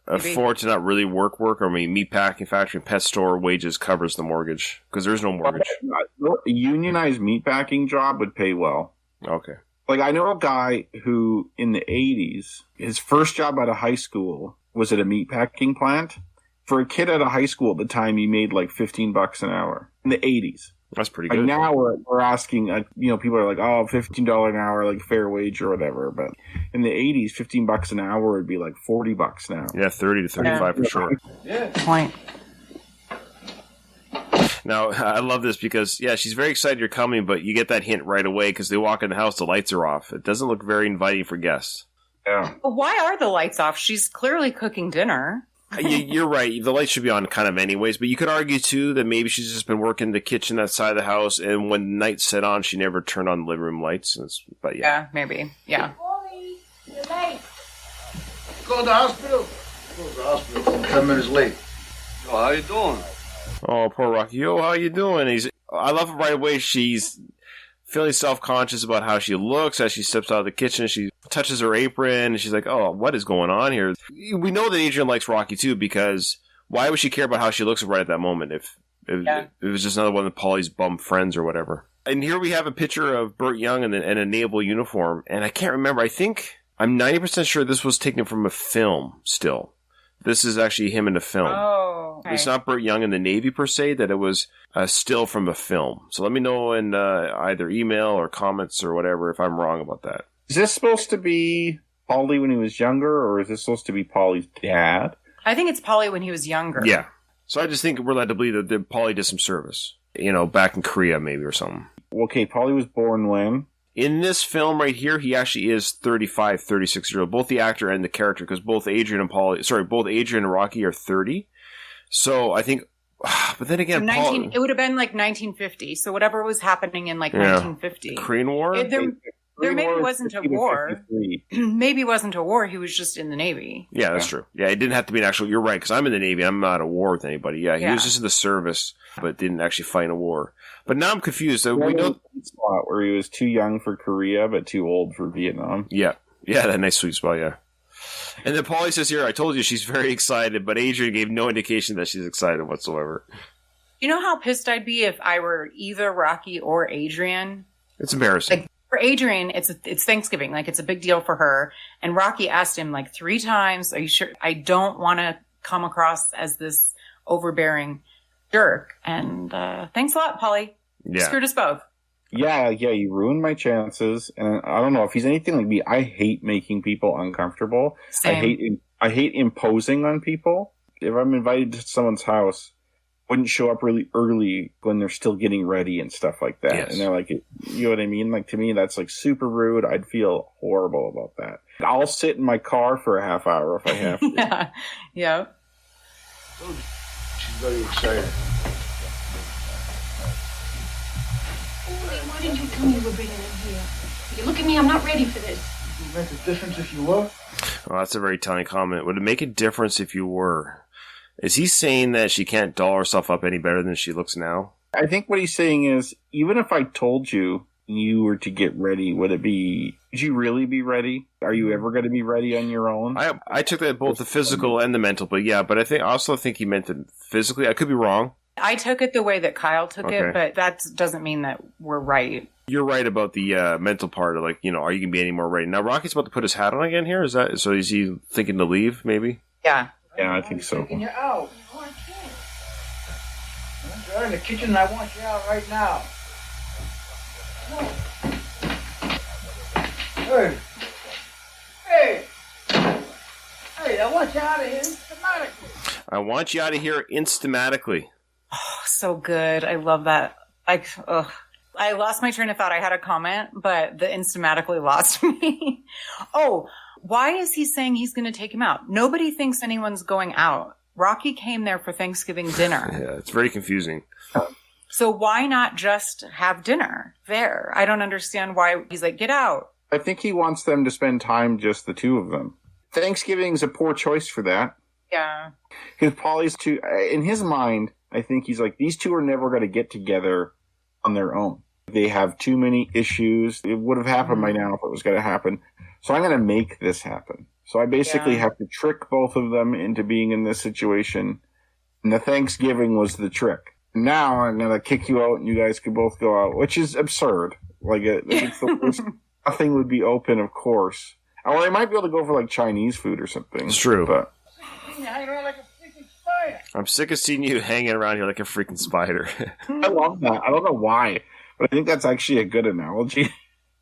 Speaker 2: afford to not really work. Or meatpacking factory and pet store wages covers the mortgage because there's no mortgage.
Speaker 3: A unionized meatpacking job would pay well.
Speaker 2: Okay.
Speaker 3: Like I know a guy who in the 80s, his first job out of high school was at a meatpacking plant. For a kid out of high school at the time, he made like $15 an hour in the 80s.
Speaker 2: That's pretty good.
Speaker 3: Now we're asking, people are like, oh, $15 an hour, like fair wage or whatever. But in the 80s, $15 an hour would be like $40 now.
Speaker 2: Yeah, 30 to 35 for sure.
Speaker 4: Yeah. Point.
Speaker 2: Now, I love this because, she's very excited you're coming, but you get that hint right away because they walk in the house, the lights are off. It doesn't look very inviting for guests.
Speaker 3: Yeah.
Speaker 4: But why are the lights off? She's clearly cooking dinner.
Speaker 2: You're right. The lights should be on kind of anyways, but you could argue, too, that maybe she's just been working the kitchen, that side of the house, and when night set on, she never turned on the living room lights. But
Speaker 4: yeah, maybe. Yeah.
Speaker 5: Paulie, you're late. Go to the hospital. Go to the hospital. 10 minutes late.
Speaker 10: Oh, how you doing?
Speaker 2: Oh, poor Rocky. Yo, how you doing? I love it right away. She's feeling self-conscious about how she looks as she steps out of the kitchen. She touches her apron, and she's like, oh, what is going on here? We know that Adrian likes Rocky, too, because why would she care about how she looks right at that moment if it was just another one of Paulie's bum friends or whatever? And here we have a picture of Burt Young in a naval uniform, and I can't remember. I'm 90% sure this was taken from a film still. This is actually him in a film.
Speaker 4: Oh, okay.
Speaker 2: It's not Burt Young in the Navy per se, that it was still from a film. So let me know in either email or comments or whatever if I'm wrong about that.
Speaker 3: Is this supposed to be Paulie when he was younger, or is this supposed to be Paulie's dad?
Speaker 4: I think it's Paulie when he was younger.
Speaker 2: Yeah. So I just think we're led to believe that Paulie did some service. Back in Korea maybe or something.
Speaker 3: Okay, Paulie was born when?
Speaker 2: In this film right here, he actually is 35, 36 years old. Both the actor and the character, because both Adrian and Rocky are 30. So I think, but then again,
Speaker 4: it would have been like 1950. So whatever was happening in 1950.
Speaker 2: Korean War?
Speaker 4: there maybe wasn't a war. Maybe it wasn't a war. He was just in the Navy.
Speaker 2: Yeah, that's true. Yeah, it didn't have to be an actual. You're right, because I'm in the Navy. I'm not at war with anybody. Yeah, he was just in the service, but didn't actually fight in a war. But now I'm confused. So we know
Speaker 3: spot where he was too young for Korea, but too old for Vietnam.
Speaker 2: Yeah, that nice sweet spot. Yeah. And then Paulie says here, I told you she's very excited, but Adrian gave no indication that she's excited whatsoever.
Speaker 4: You know how pissed I'd be if I were either Rocky or Adrian?
Speaker 2: It's embarrassing.
Speaker 4: Like, for Adrian, it's Thanksgiving. Like, it's a big deal for her. And Rocky asked him like 3 times, are you sure? I don't want to come across as this overbearing jerk. And thanks a lot, Paulie. You screwed us both.
Speaker 3: Yeah, you ruined my chances. And I don't know if he's anything like me. I hate making people uncomfortable.
Speaker 4: Same.
Speaker 3: I hate imposing on people. If I'm invited to someone's house, I wouldn't show up really early when they're still getting ready and stuff like that.
Speaker 2: Yes.
Speaker 3: And they're like, you know what I mean? Like, to me, that's like super rude. I'd feel horrible about that. I'll sit in my car for a half hour if I have to.
Speaker 4: Yeah.
Speaker 7: She's very excited.
Speaker 11: Why didn't you tell me you were bringing him here? You look at me, I'm not ready for this.
Speaker 5: Would it make a difference if you were?
Speaker 2: Well, that's a very telling comment. Would it make a difference if you were? Is he saying that she can't doll herself up any better than she looks now?
Speaker 3: I think what he's saying is, even if I told you were to get ready, would you really be ready? Are you ever going to be ready on your own?
Speaker 2: I took that both the physical and the mental, but yeah, but I also think he meant it physically. I could be wrong.
Speaker 4: I took it the way that Kyle took it, but that doesn't mean that we're right.
Speaker 2: You're right about the mental part of, like, are you going to be any more ready? Now, Rocky's about to put his hat on again here? Is he thinking to leave, maybe?
Speaker 4: Yeah.
Speaker 3: Yeah, I think so.
Speaker 5: You're out. No, I can't. You're in the kitchen and I want you out right now. No. Hey, I want you out of here instamatically.
Speaker 2: I want you out of here instamatically.
Speaker 4: Oh, so good. I love that. I lost my train of thought. I had a comment, but the instamatically lost me. Oh, why is he saying he's going to take him out? Nobody thinks anyone's going out. Rocky came there for Thanksgiving dinner.
Speaker 2: Yeah, it's very confusing.
Speaker 4: So why not just have dinner there? I don't understand why he's like, get out.
Speaker 3: I think he wants them to spend time, just the two of them. Thanksgiving's a poor choice for that.
Speaker 4: Yeah.
Speaker 3: Because Paulie's too, in his mind, I think he's like, these two are never going to get together on their own. They have too many issues. It would have happened by now if it was going to happen. So I'm going to make this happen. So I basically have to trick both of them into being in this situation. And the Thanksgiving was the trick. Now I'm going to kick you out and you guys can both go out, which is absurd. Like, it's the worst. Nothing would be open, of course. Or I might be able to go for like Chinese food or something.
Speaker 2: It's true.
Speaker 3: But
Speaker 2: I'm sick of seeing you hanging around here like a freaking spider.
Speaker 3: I love that. I don't know why, but I think that's actually a good analogy.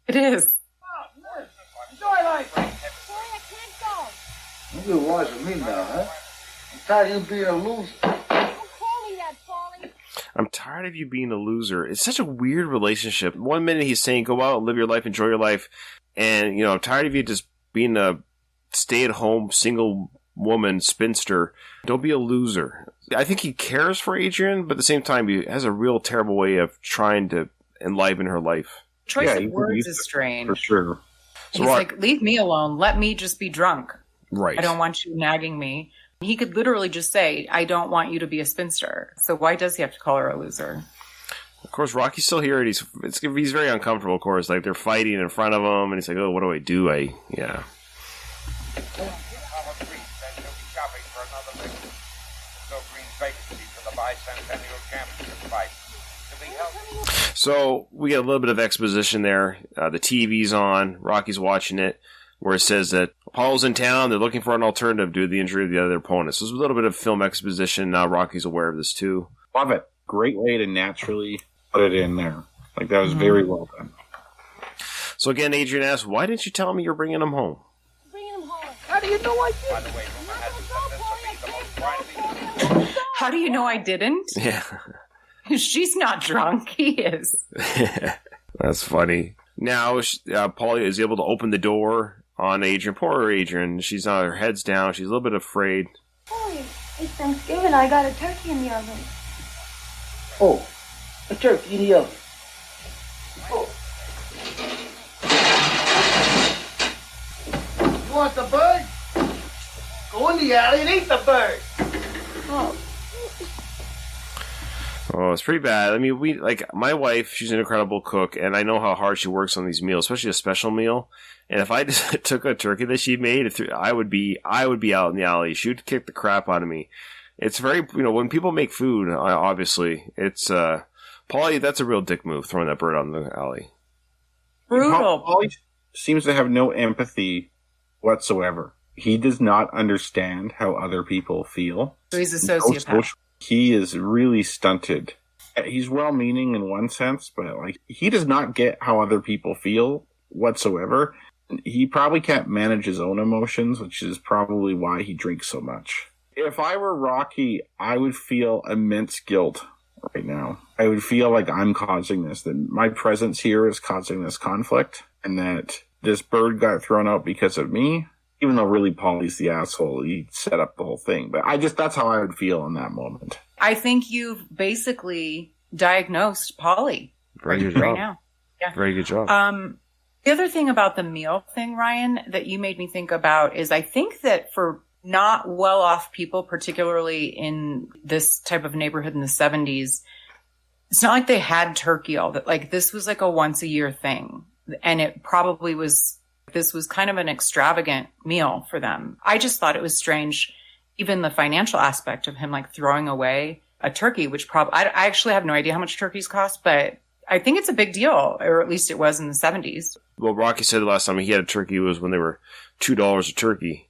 Speaker 4: It is.
Speaker 5: Enjoy life. You're wise with me now, huh? I'm tired of you being a loser.
Speaker 2: I'm tired of you being a loser. It's such a weird relationship. One minute he's saying, go out, live your life, enjoy your life. And, I'm tired of you just being a stay-at-home, single woman, spinster. Don't be a loser. I think he cares for Adrian, but at the same time, he has a real terrible way of trying to enliven her life.
Speaker 4: Choice of words is strange.
Speaker 3: For sure.
Speaker 4: So he's like, leave me alone. Let me just be drunk.
Speaker 2: Right.
Speaker 4: I don't want you nagging me. He could literally just say, I don't want you to be a spinster. So why does he have to call her a loser?
Speaker 2: Of course, Rocky's still here, and he's very uncomfortable, of course. Like, they're fighting in front of him, and he's like, oh, what do I do? Yeah. So, we get a little bit of exposition there. The TV's on. Rocky's watching it, where it says that Apollo's in town. They're looking for an alternative due to the injury of the other opponent. So, there's a little bit of film exposition. Now Rocky's aware of this, too.
Speaker 3: Love it. Great way to naturally put it in there. Like, that was very well done.
Speaker 2: So, again, Adrian asks, why didn't you tell me you're bringing him home?
Speaker 5: How do you know I did?
Speaker 8: By the way, rumor has it that this will be the most widely...
Speaker 4: How do you know I didn't?
Speaker 2: Yeah.
Speaker 4: She's not drunk. He is.
Speaker 2: That's funny. Now, Paulie is able to open the door on Adrian. Poor Adrian. She's on her head's down. She's a little bit afraid.
Speaker 11: Paulie, it's Thanksgiving. I got a turkey in the oven.
Speaker 5: Oh, a turkey in the oven. Oh.
Speaker 7: want the bird? Go in the alley and eat the bird. Oh.
Speaker 2: Oh, it's pretty bad. I mean, my wife, she's an incredible cook, and I know how hard she works on these meals, especially a special meal. And if I just took a turkey that she made, I would be out in the alley. She would kick the crap out of me. It's very, when people make food, obviously, it's, Paulie, that's a real dick move, throwing that bird out in the alley.
Speaker 4: Brutal.
Speaker 3: Paulie seems to have no empathy whatsoever. He does not understand how other people feel.
Speaker 4: So he's a sociopath.
Speaker 3: He is really stunted. He's well-meaning in one sense, but he does not get how other people feel whatsoever. He probably can't manage his own emotions, which is probably why he drinks so much. If I were Rocky, I would feel immense guilt right now. I would feel like I'm causing this, that my presence here is causing this conflict, and that this bird got thrown out because of me. Even though really Paulie's the asshole, he set up the whole thing. But that's how I would feel in that moment.
Speaker 4: I think you've basically diagnosed Paulie.
Speaker 2: Very good
Speaker 4: right
Speaker 2: job.
Speaker 4: Now. Yeah.
Speaker 2: Very good job.
Speaker 4: The other thing about the meal thing, Ryan, that you made me think about is I think that for not well-off people, particularly in this type of neighborhood in the 70s, it's not like they had turkey all that. Like, this was like a once-a-year thing. And it probably was... This was kind of an extravagant meal for them. I just thought it was strange, even the financial aspect of him throwing away a turkey, which I actually have no idea how much turkeys cost, but I think it's a big deal, or at least it was in the 70s.
Speaker 2: Well, Rocky said the last time he had a turkey was when they were $2 a turkey.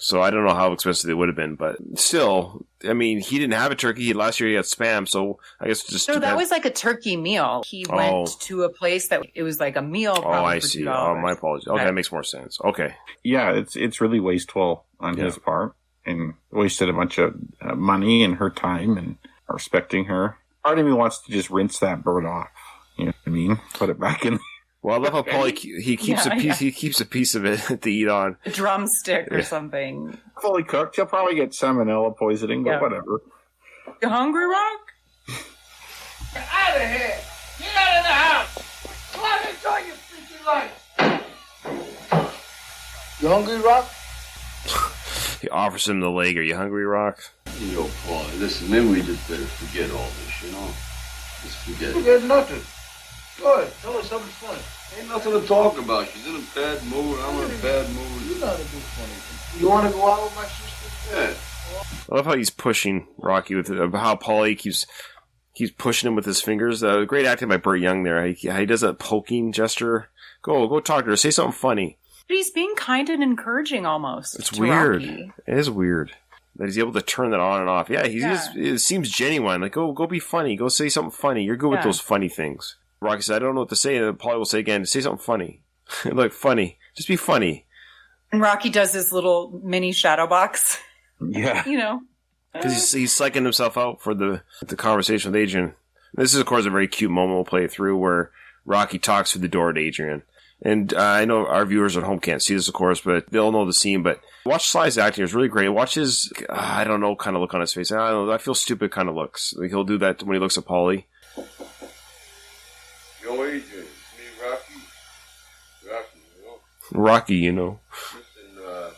Speaker 2: So I don't know how expensive they would have been, but still, I mean, he didn't have a turkey. Last year he had Spam, so I guess just...
Speaker 4: So that was like a turkey meal. He went to a place that it was like a meal probably
Speaker 2: I see. Oh, my apologies. Okay, that makes more sense. Okay.
Speaker 3: Yeah, it's really wasteful on his part, and wasted a bunch of money and her time and respecting her. Part of me wants to just rinse that bird off. You know what I mean? Put it back in...
Speaker 2: Well, I love how Paulie he keeps a piece. He keeps a piece of it to eat on
Speaker 4: a drumstick or something.
Speaker 3: Fully cooked, he'll probably get salmonella poisoning, but whatever.
Speaker 4: You hungry, Rock?
Speaker 7: Get out of here! Get out of the house! Come on, enjoy your freaking life. You hungry, Rock?
Speaker 2: He offers him the leg. Are you hungry, Rock?
Speaker 1: Yo, Paulie, listen, maybe we just better forget all this. Just forget.
Speaker 7: Forget nothing. Good. Tell us something funny.
Speaker 1: Ain't nothing to talk about. She's in a bad mood. I'm in a bad mood.
Speaker 7: You know how to do funny. You want to go out with my sister?
Speaker 1: Yeah.
Speaker 2: I love how he's pushing Rocky with how Paulie keeps pushing him with his fingers. Great acting by Burt Young there. He does that poking gesture. Go talk to her. Say something funny.
Speaker 4: But he's being kind and encouraging almost.
Speaker 2: It's weird.
Speaker 4: Rocky.
Speaker 2: It is weird that he's able to turn that on and off. Yeah, it seems genuine. Like, go be funny. Go say something funny. You're good with those funny things. Rocky said, I don't know what to say. And Paulie will say again, say something funny. Like, funny. Just be funny.
Speaker 4: And Rocky does this little mini shadow box.
Speaker 3: Yeah.
Speaker 2: Because he's psyching himself out for the conversation with Adrian. This is, of course, a very cute moment we'll play through where Rocky talks through the door to Adrian. And I know our viewers at home can't see this, of course, but they'll know the scene. But watch Sly's acting. It's really great. Watch his, I don't know, kind of look on his face. I don't know. I feel stupid kind of looks. Like he'll do that when he looks at Paulie.
Speaker 1: Yo, Adrian, it's me, Rocky.
Speaker 2: Rocky, you know.
Speaker 1: Listen, I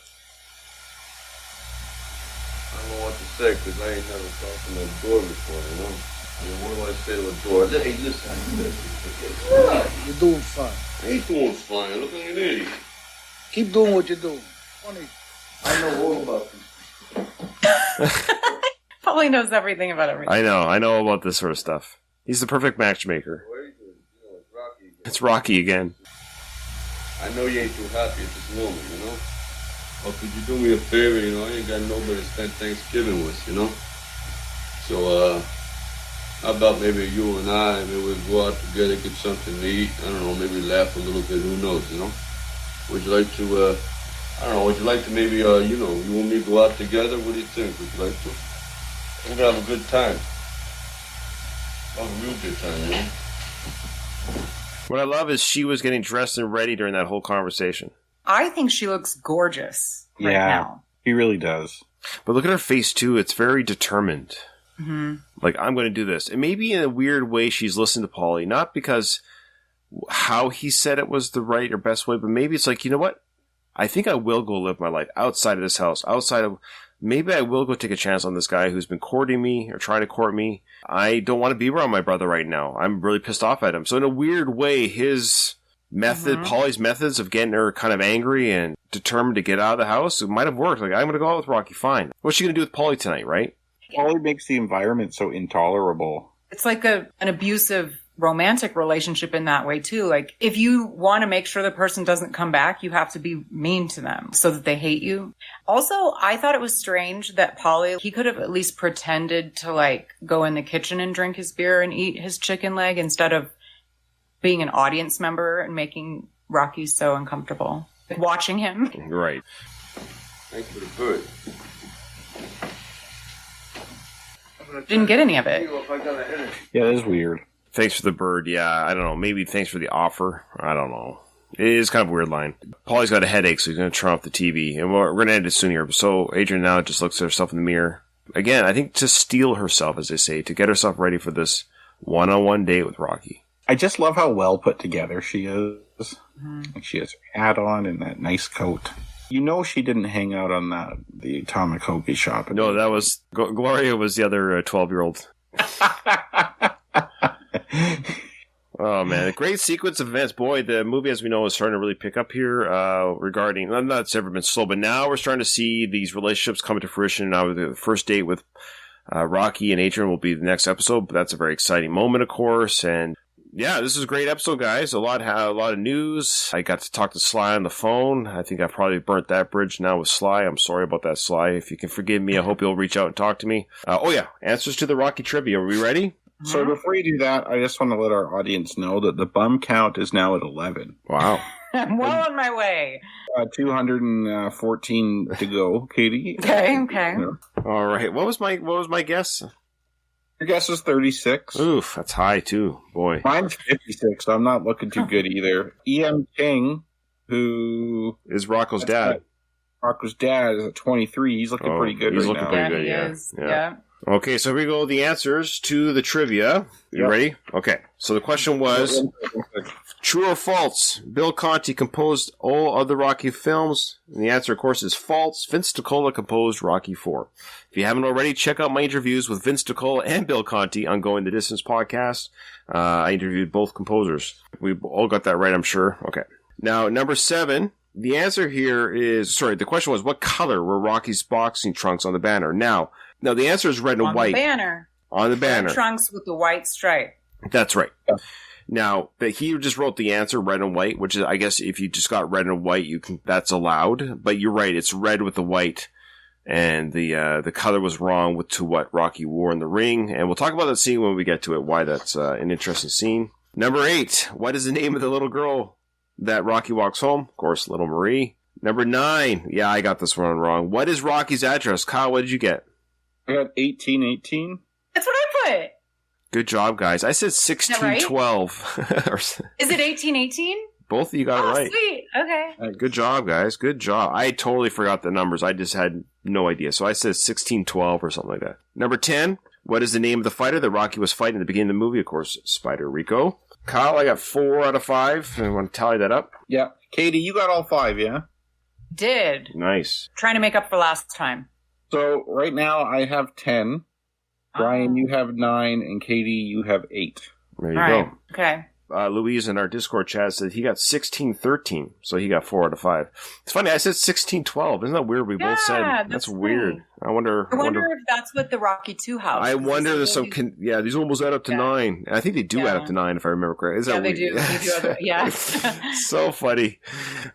Speaker 1: don't know what to say because I ain't never talked to no door before, you know? I mean, what do I say to a door? Hey, listen.
Speaker 7: Yeah, you're doing fine.
Speaker 1: I ain't doing fine. Look like an idiot.
Speaker 7: Keep doing what you're doing. Funny. I know all about this.
Speaker 4: Paulie knows everything about everything.
Speaker 2: I know about this sort of stuff. He's the perfect matchmaker. It's Rocky again.
Speaker 1: I know you ain't too happy at this moment, you know? Well, could you do me a favor, you know? I ain't got nobody to spend Thanksgiving with, you know? So, how about maybe you and I, maybe we'll go out together, get something to eat. I don't know, maybe laugh a little bit, who knows, you know? Would you like to, I don't know, would you like to maybe, you know, you and me go out together? What do you think? Would you like to? We're gonna have a good time. Have a real good time, you know?
Speaker 2: What I love is she was getting dressed and ready during that whole conversation.
Speaker 4: I think she looks gorgeous right now.
Speaker 3: He really does.
Speaker 2: But look at her face, too. It's very determined.
Speaker 4: Mm-hmm.
Speaker 2: Like, I'm going to do this. And maybe in a weird way she's listened to Paulie. Not because how he said it was the right or best way, but maybe it's like, you know what? I think I will go live my life outside of this house, maybe I will go take a chance on this guy who's been courting me or trying to court me. I don't want to be around my brother right now. I'm really pissed off at him. So in a weird way, his method, Paulie's methods of getting her kind of angry and determined to get out of the house, it might have worked. Like, I'm going to go out with Rocky, fine. What's she going to do with Paulie tonight, right?
Speaker 3: Paulie makes the environment so intolerable.
Speaker 4: It's like an abusive romantic relationship in that way too. Like, if you want to make sure the person doesn't come back, you have to be mean to them so that they hate you. Also, I thought it was strange that Paulie, he could have at least pretended to like go in the kitchen and drink his beer and eat his chicken leg instead of being an audience member and making Rocky so uncomfortable watching him.
Speaker 2: Right.
Speaker 1: Thanks for the bird.
Speaker 4: Didn't get any of it.
Speaker 3: Yeah, that is weird.
Speaker 2: Thanks for the bird. Yeah, I don't know. Maybe thanks for the offer. I don't know. It is kind of a weird line. Paulie's got a headache, so he's going to turn off the TV. And we're going to end it soon here. So Adrian now just looks at herself in the mirror. Again, I think to steel herself, as they say, to get herself ready for this one-on-one date with Rocky.
Speaker 3: I just love how well put together she is. Like, she has her hat on and that nice coat. You know she didn't hang out on the Atomic Hoagie shop.
Speaker 2: No, that was... Gloria was the other 12-year-old. Oh, man. A great sequence of events. Boy, the movie, as we know, is starting to really pick up here regarding... Not it's ever been slow, but now we're starting to see these relationships come to fruition. Now the first date with Rocky and Adrian will be the next episode, but that's a very exciting moment, of course, and... Yeah, this is a great episode, guys. A lot of news. I got to talk to Sly on the phone. I think I probably burnt that bridge now with Sly. I'm sorry about that, Sly. If you can forgive me, I hope you'll reach out and talk to me. Answers to the Rocky trivia. Are we ready?
Speaker 3: So before you do that, I just want to let our audience know that the bum count is now at 11.
Speaker 2: Wow.
Speaker 4: I'm well on my way.
Speaker 3: 214 to go, Katie.
Speaker 4: Okay.
Speaker 3: Yeah.
Speaker 2: All right. What was my guess?
Speaker 3: Your guess was 36.
Speaker 2: Oof, that's high too, boy.
Speaker 3: Mine's 56, so I'm not looking too good either. E.M. King, who
Speaker 2: is Rocco's dad.
Speaker 3: Rocco's dad is at 23. He's looking pretty good right now. He's looking
Speaker 2: pretty good, yeah. Okay, so here we go. The answers to the trivia. You ready? Okay. So the question was, true or false? Bill Conti composed all other Rocky films. And the answer, of course, is false. Vince DiCola composed Rocky IV. If you haven't already, check out my interviews with Vince DiCola and Bill Conti on Going the Distance podcast. I interviewed both composers. We all got that right, I'm sure. Okay. Now, number 7. The answer here is, the question was, what color were Rocky's boxing trunks on the banner? Now, the answer is red and white.
Speaker 4: On the banner.
Speaker 2: On the banner.
Speaker 4: Red trunks with the white stripe.
Speaker 2: That's right. Yeah. Now, but he just wrote the answer red and white, which is, I guess, if you just got red and white, that's allowed. But you're right, it's red with the white, and the color was wrong to what Rocky wore in the ring. And we'll talk about that scene when we get to it, why that's an interesting scene. Number 8, what is the name of the little girl that Rocky walks home? Of course, Little Marie. Number 9, yeah, I got this one wrong. What is Rocky's address? Kyle, what did you get?
Speaker 3: I got 1818.
Speaker 4: That's what I put.
Speaker 2: Good job, guys. I said 1612.
Speaker 4: Right? Is it 1818?
Speaker 2: Both of you got it right.
Speaker 4: Sweet. Okay.
Speaker 2: Good job, guys. Good job. I totally forgot the numbers. I just had no idea. So I said 1612 or something like that. Number 10. What is the name of the fighter that Rocky was fighting at the beginning of the movie? Of course, Spider Rico. Kyle, I got 4 out of 5. I want to tally that up.
Speaker 3: Yeah. Katie, you got all 5, yeah?
Speaker 4: Did.
Speaker 2: Nice.
Speaker 4: Trying to make up for last time.
Speaker 3: So right now I have 10. Brian, you have 9, and Katie, you have 8.
Speaker 2: There you go.
Speaker 4: Okay.
Speaker 2: Louise in our Discord chat said he got 1613, so he got 4 out of 5. It's funny, I said 1612. Isn't that weird? We both said that's weird.
Speaker 4: Funny.
Speaker 2: I wonder
Speaker 4: if that's what the Rocky 2 house.
Speaker 2: I wonder there's some. These almost add up to 9. I think they do add up to 9 if I remember correctly. Is that
Speaker 4: they do. They do yeah.
Speaker 2: So funny.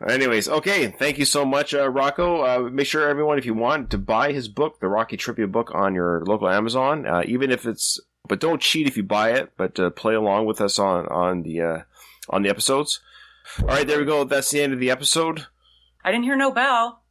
Speaker 2: Anyways, okay. Thank you so much, Rocco. Make sure everyone, if you want to buy his book, the Rocky Trivia book, on your local Amazon, even if it's. But don't cheat if you buy it, but play along with us on the episodes. All right, there we go. That's the end of the episode.
Speaker 4: I didn't hear no bell.